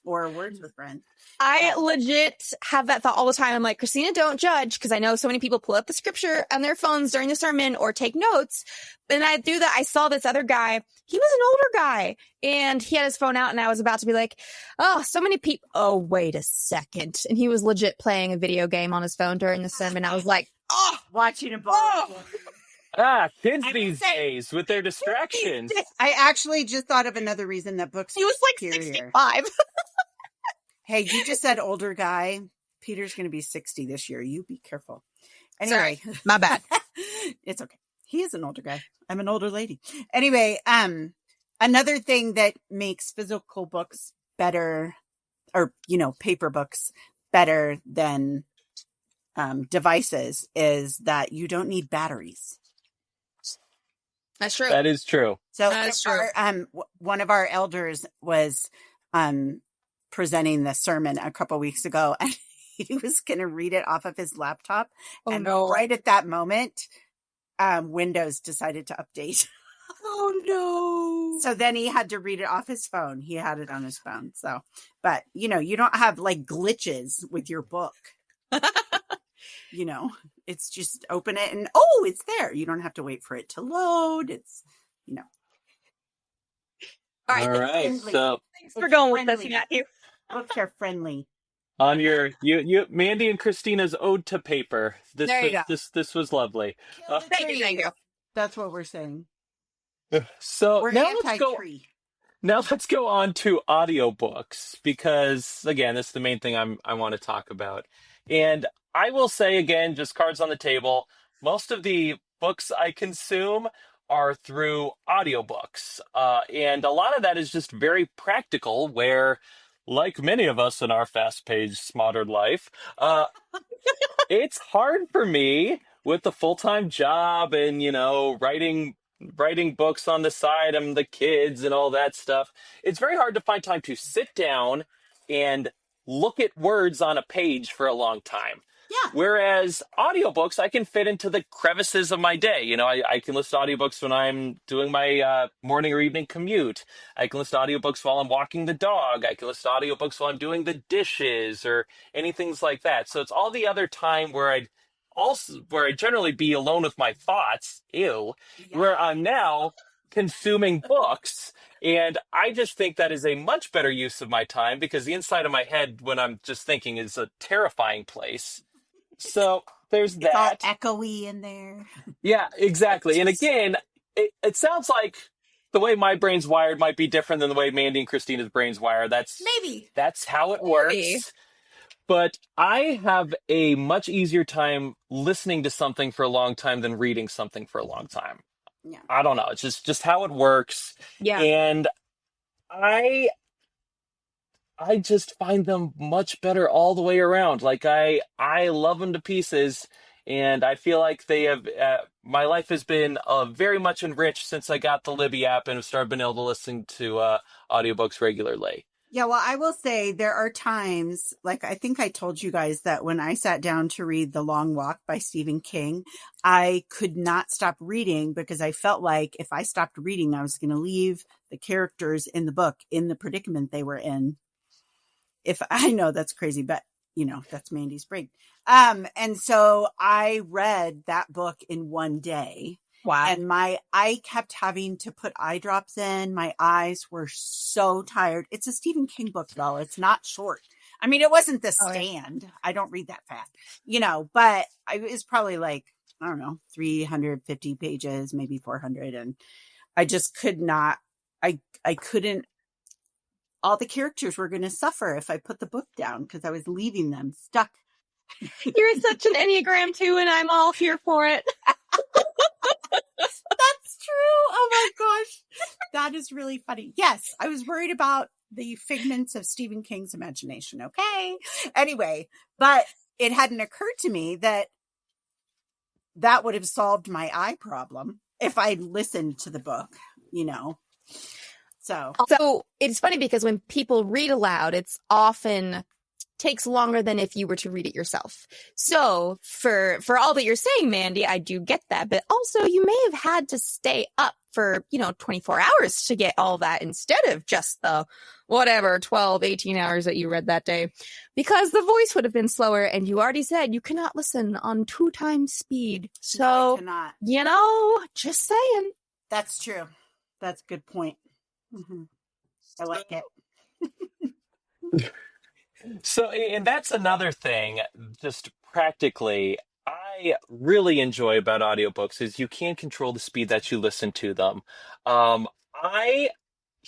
or Words with Friends. I legit have that thought all the time. I'm like, Christina, don't judge, because I know so many people pull up the scripture on their phones during the sermon or take notes. And I do that. I saw this other guy. He was an older guy and he had his phone out, and I was about to be like, oh, so many people. Oh, wait a second. And he was legit playing a video game on his phone during the sermon. I was like, oh, Watching a ball. oh. Kids I these say- days with their distractions. I actually just thought of another reason that books. He was like superior. 65. Hey, you just said older guy. Peter's going to be 60 this year. You be careful. Anyway, My bad. it's okay. He is an older guy. I'm an older lady. Anyway, another thing that makes physical books better, or paper books better than devices, is that you don't need batteries. That's true. That is true. So That's true. one of our elders was presenting the sermon a couple weeks ago, and he was going to read it off of his laptop. Oh, and no. right at that moment, Windows decided to update. Oh, no. So then he had to read it off his phone. He had it on his phone. So, but you don't have like glitches with your book. It's just open it and it's there. You don't have to wait for it to load. It's, All right. All right. friendly. So Thanks for going with us, friendly. Matthew. Books are friendly. on your Mandy and Christina's ode to paper. There you go. This was lovely. Thank you. That's what we're saying. So We're now let's go. anti-tree. Now let's go on to audiobooks, because again, that's the main thing I want to talk about. And I will say again, just cards on the table, most of the books I consume are through audiobooks. And a lot of that is just very practical, where, like many of us in our fast-paced modern life, it's hard for me with the full-time job and, writing books on the side and the kids and all that stuff. It's very hard to find time to sit down and look at words on a page for a long time. Yeah. Whereas audiobooks, I can fit into the crevices of my day. I can listen to audiobooks when I'm doing my morning or evening commute. I can listen to audiobooks while I'm walking the dog. I can listen to audiobooks while I'm doing the dishes or anything like that. So it's all the other time where I'd generally be alone with my thoughts, where I'm now consuming books. And I just think that is a much better use of my time, because the inside of my head when I'm just thinking is a terrifying place. So there's It's all that. echoey in there. Yeah, exactly. And again, it sounds like the way my brain's wired might be different than the way Mandy and Christina's brain's wired. That's how it works. But I have a much easier time listening to something for a long time than reading something for a long time. Yeah. I don't know. It's just how it works. Yeah. And I just find them much better all the way around. Like I love them to pieces, and I feel like they have. My life has been very much enriched since I got the Libby app and have started being able to listen to audiobooks regularly. Yeah, well, I will say there are times, like I think I told you guys that when I sat down to read The Long Walk by Stephen King, I could not stop reading because I felt like if I stopped reading, I was going to leave the characters in the book in the predicament they were in. If I know that's crazy, but that's Mandy's brain. And so I read that book in one day. Wow. And I kept having to put eye drops in. My eyes were so tired. It's a Stephen King book, though. It's not short. I mean, it wasn't The Stand. I don't read that fast, but it was probably like, I don't know, 350 pages, maybe 400. And I just could not, I couldn't, all the characters were going to suffer if I put the book down because I was leaving them stuck. You're such an Enneagram 2 and I'm all here for it. That's true. Oh my gosh. That is really funny. Yes, I was worried about the figments of Stephen King's imagination. Okay. Anyway, but it hadn't occurred to me that that would have solved my eye problem if I'd listened to the book, you know. So it's funny because when people read aloud, it's often takes longer than if you were to read it yourself. So for all that you're saying, Mandy, I do get that. But also you may have had to stay up for, 24 hours to get all that instead of just the 12, 18 hours that you read that day, because the voice would have been slower. And you already said you cannot listen on 2 times speed. So, just saying. That's true. That's a good point. Mm-hmm. I like it. So, and that's another thing, just practically, I really enjoy about audiobooks is you can control the speed that you listen to them. I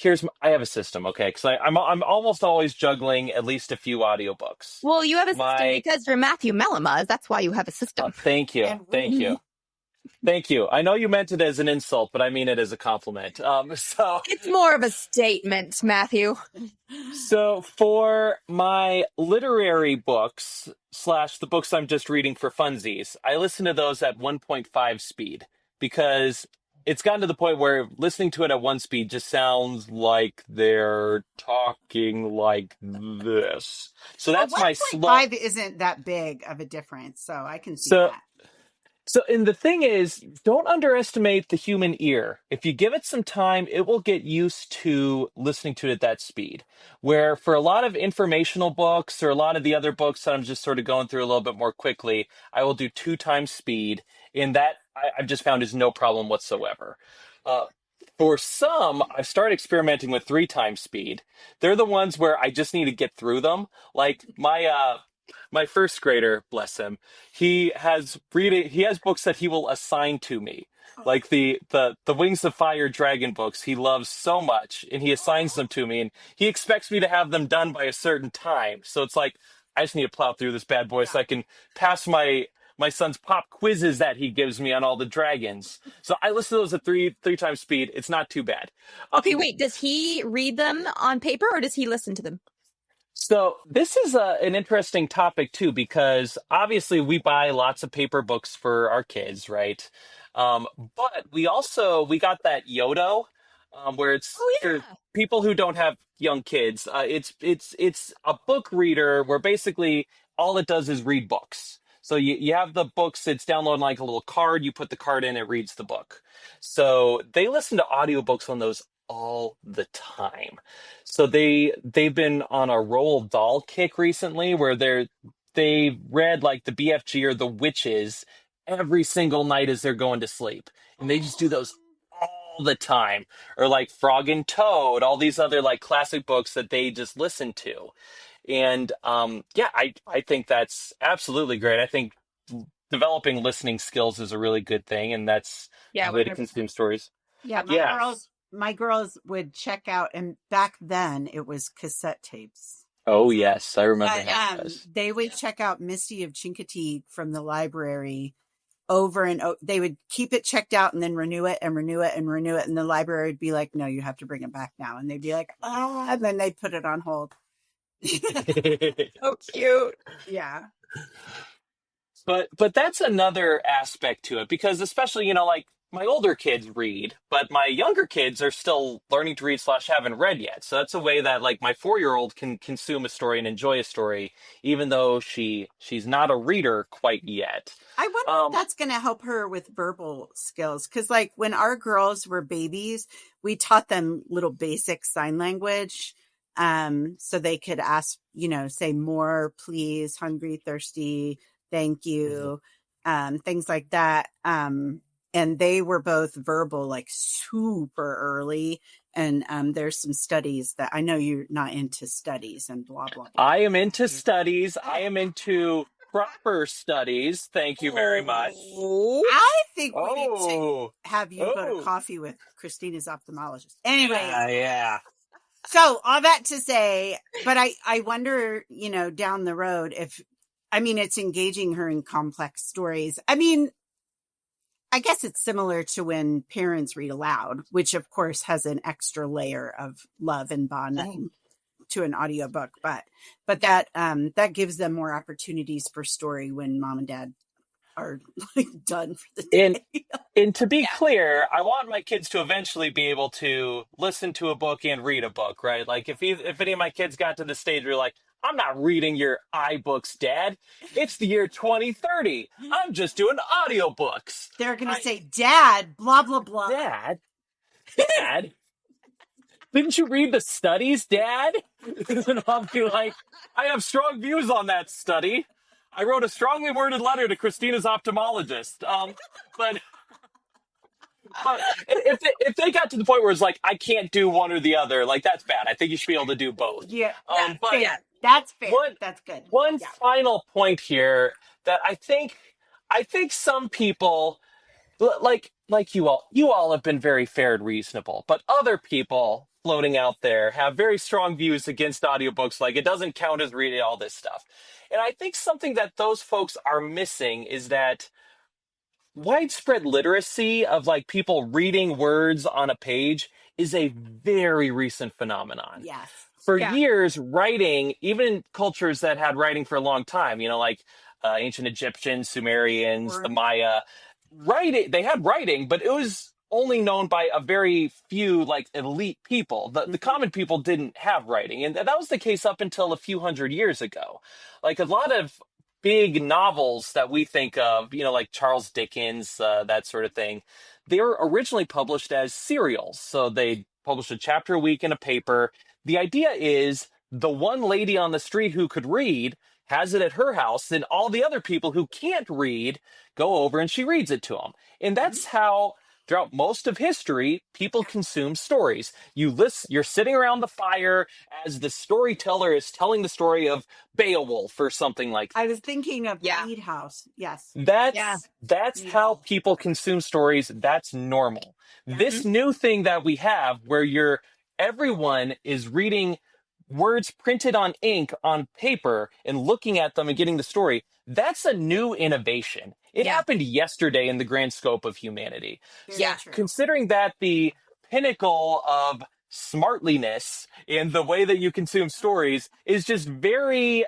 I have a system, okay? Because I'm almost always juggling at least a few audiobooks. Well, you have a system because you're Matthew Mellema. That's why you have a system. Thank you. Thank you. Thank you. I know you meant it as an insult, but I mean it as a compliment. So it's more of a statement, Matthew. So for my literary books / the books I'm just reading for funsies, I listen to those at 1.5 speed because it's gotten to the point where listening to it at 1 speed just sounds like they're talking like this. So that's my slow. 1.5 isn't that big of a difference, so I can see that. And the thing is, don't underestimate the human ear. If you give it some time, it will get used to listening to it at that speed. Where for a lot of informational books or a lot of the other books that I'm just sort of going through a little bit more quickly, I will do 2 times speed. And that I've just found is no problem whatsoever. For some, I've started experimenting with 3 times speed. They're the ones where I just need to get through them. Like my first grader, bless him, he has books that he will assign to me. Like the Wings of Fire Dragon books he loves so much, and he assigns them to me, and he expects me to have them done by a certain time. So it's like, I just need to plow through this bad boy so I can pass my son's pop quizzes that he gives me on all the dragons. So I listen to those at three times speed. It's not too bad. Okay, wait, does he read them on paper or does he listen to them? So this is an interesting topic too, because obviously we buy lots of paper books for our kids, right? But we got that Yodo, where it's for people who don't have young kids. It's a book reader where basically all it does is read books. So you have the books, it's downloading like a little card, you put the card in, it reads the book. So they listen to audiobooks on those all the time. So they've been on a Roald Dahl kick recently where they read like the BFG or the Witches every single night as they're going to sleep. And they just do those all the time. Or like Frog and Toad, all these other like classic books that they just listen to. And I think that's absolutely great. I think developing listening skills is a really good thing, and that's a way to consume stories. Yeah, my girls would check out, and back then it was cassette tapes. Oh yes, I remember that. They would check out Misty of Chincoteague from the library over and over. They would keep it checked out and then renew it and renew it and renew it, and the library would be like, "No, you have to bring it back now." And they'd be like, and then they'd put it on hold. So cute. Yeah. But that's another aspect to it, because especially, like my older kids read, but my younger kids are still learning to read / haven't read yet. So that's a way that like my 4-year-old can consume a story and enjoy a story, even though she's not a reader quite yet. I wonder if that's going to help her with verbal skills. Because like when our girls were babies, we taught them little basic sign language. So they could ask, say more, please, hungry, thirsty, thank you, things like that. And they were both verbal, like super early. And there's some studies that I know you're not into studies and blah, blah, blah. I am into studies. I am into proper studies. Thank you very much. I think we need to Oh, have you go to oh, coffee with Christina's ophthalmologist. Anyway, yeah. so all that to say, but I wonder, down the road it's engaging her in complex stories. I mean, I guess it's similar to when parents read aloud, which of course has an extra layer of love and bonding to an audiobook, but that gives them more opportunities for story when mom and dad are like done for the day. And to be clear, I want my kids to eventually be able to listen to a book and read a book, right? Like if any of my kids got to the stage where like, I'm not reading your iBooks, Dad. It's the year 2030. I'm just doing audiobooks. They're going to say, Dad, blah, blah, blah. Dad? Didn't you read the studies, Dad? And I'll be like, I have strong views on that study. I wrote a strongly worded letter to Christina's ophthalmologist. But if they got to the point where it's like, I can't do one or the other, like that's bad. I think you should be able to do both. Yeah, but fair. That's fair. That's good. One final point here that I think some people like you all have been very fair and reasonable, but other people floating out there have very strong views against audiobooks, like it doesn't count as reading all this stuff. And I think something that those folks are missing is that widespread literacy of like people reading words on a page is a very recent phenomenon. Yes. For years, writing, even in cultures that had writing for a long time, like ancient Egyptians, Sumerians, the Maya, they had writing, but it was only known by a very few like elite people. The common people didn't have writing. And that was the case up until a few hundred years ago. Like a lot of big novels that we think of, like Charles Dickens, that sort of thing, they were originally published as serials. So they published a chapter a week in a paper. The idea is the one lady on the street who could read has it at her house, and all the other people who can't read go over and she reads it to them. And that's how, throughout most of history, people consume stories. You're sitting around the fire as the storyteller is telling the story of Beowulf or something like that. I was thinking of Mead House. Yes. That's how people consume stories. That's normal. This new thing that we have where everyone is reading words printed on ink on paper and looking at them and getting the story, that's a new innovation. It happened yesterday in the grand scope of humanity. Considering that the pinnacle of smartliness in the way that you consume stories is just very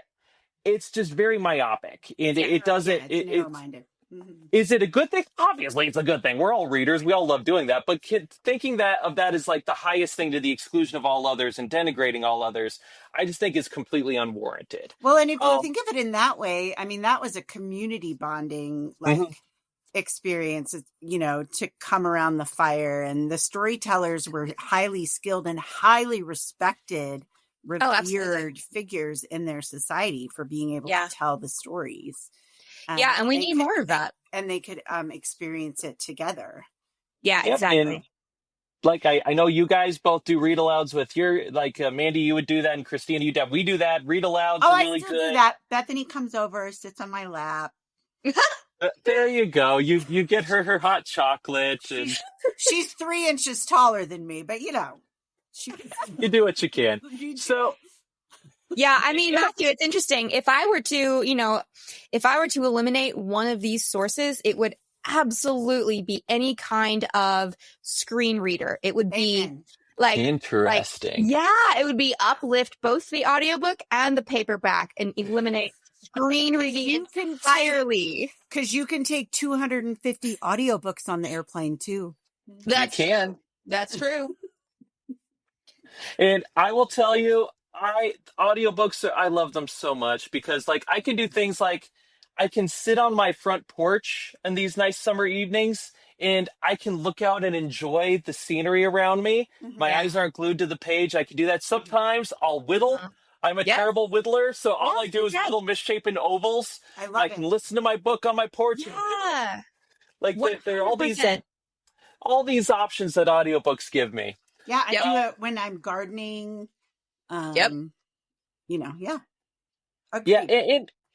myopic. And it doesn't... It's narrow-minded. Is it a good thing? Obviously, it's a good thing. We're all readers. We all love doing that. But thinking of that as like the highest thing to the exclusion of all others and denigrating all others, I just think is completely unwarranted. Well, and if you think of it in that way, I mean, that was a community bonding experience, to come around the fire. And the storytellers were highly skilled and highly respected, revered figures in their society for being able to tell the stories. And we need more of that. And they could experience it together. Yeah, exactly. And, like, I know you guys both do read alouds with your, like, Mandy, you would do that, and Christina, we do that. Read alouds are really good. Do that. Bethany comes over, sits on my lap. There you go. You get her hot chocolate. And... She's 3 inches taller than me, but you do what you can. So... Yeah, I mean, Matthew, it's interesting. If I were to eliminate one of these sources, it would absolutely be any kind of screen reader. It would be like interesting. It would be uplift both the audiobook and the paperback and eliminate screen reading entirely. Because you can take 250 audiobooks on the airplane too. You can. That's true. And I will tell you, audiobooks, I love them so much because like I can do things like I can sit on my front porch in these nice summer evenings and I can look out and enjoy the scenery around me. My eyes aren't glued to the page. I can do that. Sometimes I'll whittle. I'm a terrible whittler, so all I do is whittle misshapen ovals. I can listen to my book on my porch. Yeah. Like there are all these options that audiobooks give me. Yeah, I do it when I'm gardening. Agreed.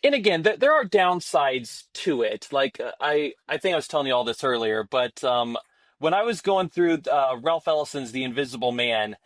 And again, there are downsides to it. Like I think I was telling you all this earlier, but when I was going through Ralph Ellison's The Invisible Man,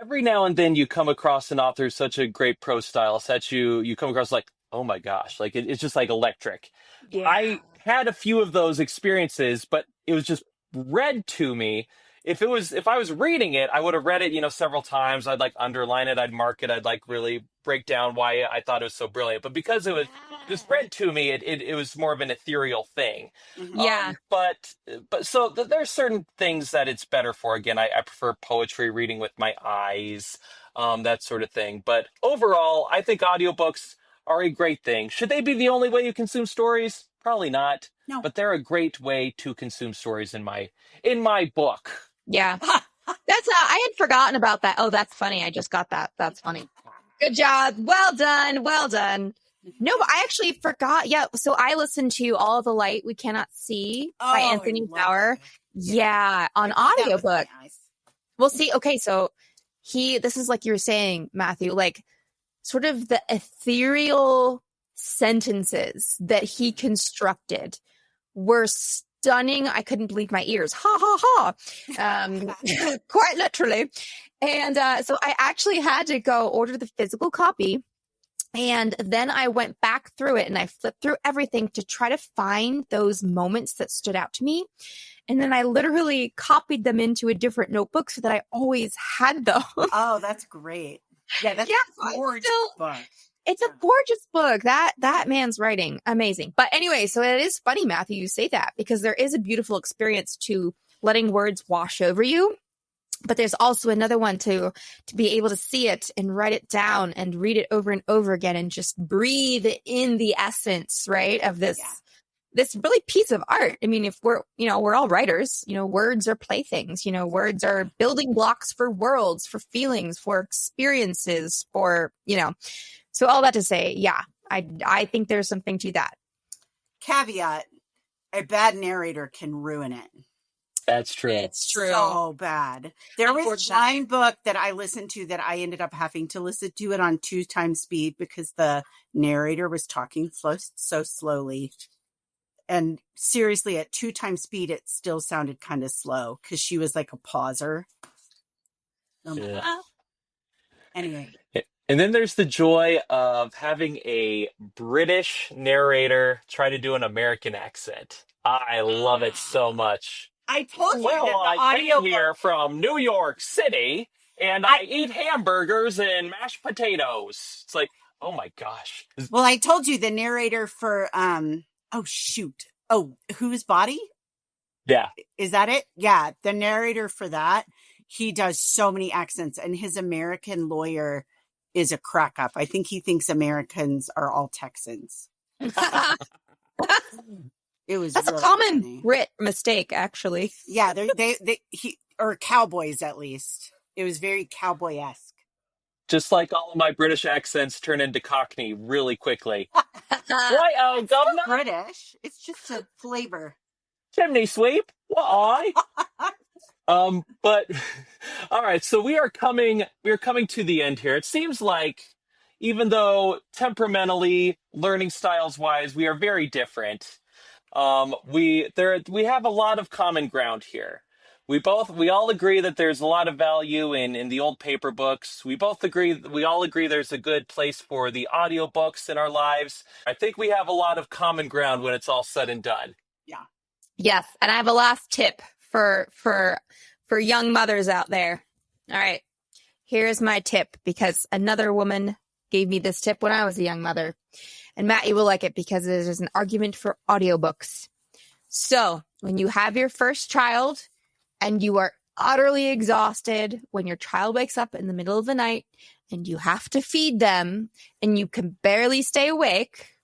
every now and then you come across an author who's such a great prose stylist that you come across like, oh my gosh, like it's just like electric. Yeah. I had a few of those experiences, but it was just read to me. If I was reading it, I would have read it, several times. I'd like underline it, I'd mark it, I'd like really break down why I thought it was so brilliant. But because it was just read to me, it was more of an ethereal thing. Yeah. But so there's certain things that it's better for. Again, I prefer poetry reading with my eyes, that sort of thing. But overall, I think audiobooks are a great thing. Should they be the only way you consume stories? Probably not. No. But they're a great way to consume stories in my book. Yeah. That's I had forgotten about that. Oh, that's funny. I just got that. That's funny. Good job. Well done. Well done. No, but I actually forgot. Yeah. So I listened to All the Light We Cannot See by Anthony Bauer. Yeah. On audiobook. Well, see, okay. So this is like you were saying, Matthew, like sort of the ethereal sentences that he constructed were stunning. I couldn't believe my ears. Ha ha ha. Quite literally. And so I actually had to go order the physical copy. And then I went back through it and I flipped through everything to try to find those moments that stood out to me. And then I literally copied them into a different notebook so that I always had those. Oh, that's great. Yeah, that's a gorgeous book. It's a gorgeous book. That man's writing, amazing. But anyway, so it is funny, Matthew, you say that, because there is a beautiful experience to letting words wash over you. But there's also another one to be able to see it and write it down and read it over and over again and just breathe in the essence, right, of this really piece of art. I mean, if we're all writers, words are playthings, words are building blocks for worlds, for feelings, for experiences, for, so all that to say, yeah, I think there's something to that. Caveat, a bad narrator can ruin it. That's true. It's true. So bad. There was one book that I listened to that I ended up having to listen to it on 2x speed because the narrator was talking so slowly. And seriously, at 2x speed, it still sounded kind of slow because she was like a pauser. Anyway. And then there's the joy of having a British narrator try to do an American accent. I love it so much. I told you well, that the I audio came here from New York City, and I eat hamburgers and mashed potatoes. It's like, oh my gosh. Well, I told you the narrator for Whose Body? Yeah. Is that it? Yeah, the narrator for that, he does so many accents, and his American lawyer is a crack up. I think he thinks Americans are all Texans. That's really a common funny. Brit mistake, actually. Yeah, or cowboys at least. It was very cowboy-esque. Just like all of my British accents turn into Cockney really quickly. Right, governor? British. It's just a flavor. Chimney sweep. Why? But all right, so we are coming to the end here. It seems like even though temperamentally, learning styles wise, we are very different. We have a lot of common ground here. We all agree that there's a lot of value in the old paper books. We all agree there's a good place for the audiobooks in our lives. I think we have a lot of common ground when it's all said and done. Yeah. Yes, and I have a last tip for young mothers out there. All right. Here's my tip, because another woman gave me this tip when I was a young mother. And Matt, you will like it because it is an argument for audiobooks. So when you have your first child and you are utterly exhausted, when your child wakes up in the middle of the night and you have to feed them and you can barely stay awake,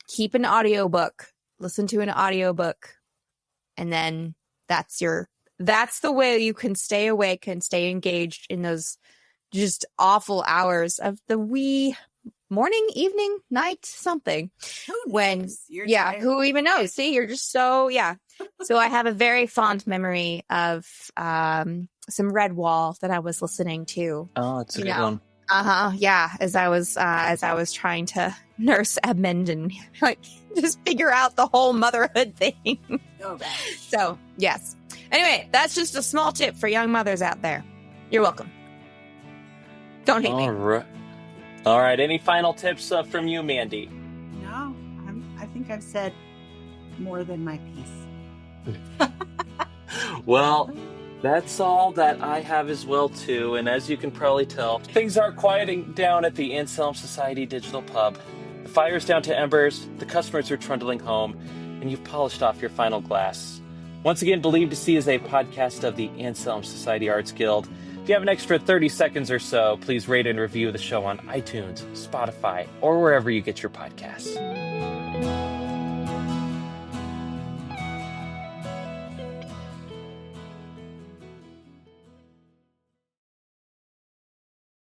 keep an audiobook, listen to an audiobook. And then that's the way you can stay awake and stay engaged in those just awful hours of the wee morning, evening, night, something. Who even knows? See, you're just so, yeah. So I have a very fond memory of some Redwall that I was listening to. Oh, it's a good one. Yeah. As I was trying to nurse Edmund and like just figure out the whole motherhood thing. Oh, gosh. So yes. Anyway, that's just a small tip for young mothers out there. You're welcome. Don't hate me. All right. Any final tips from you, Mandy? No, I think I've said more than my piece. Well, that's all that I have as well, too. And as you can probably tell, things are quieting down at the Anselm Society Digital Pub. The fire's down to embers, the customers are trundling home, and you've polished off your final glass. Once again, Believe to See is a podcast of the Anselm Society Arts Guild. If you have an extra 30 seconds or so, please rate and review the show on iTunes, Spotify, or wherever you get your podcasts.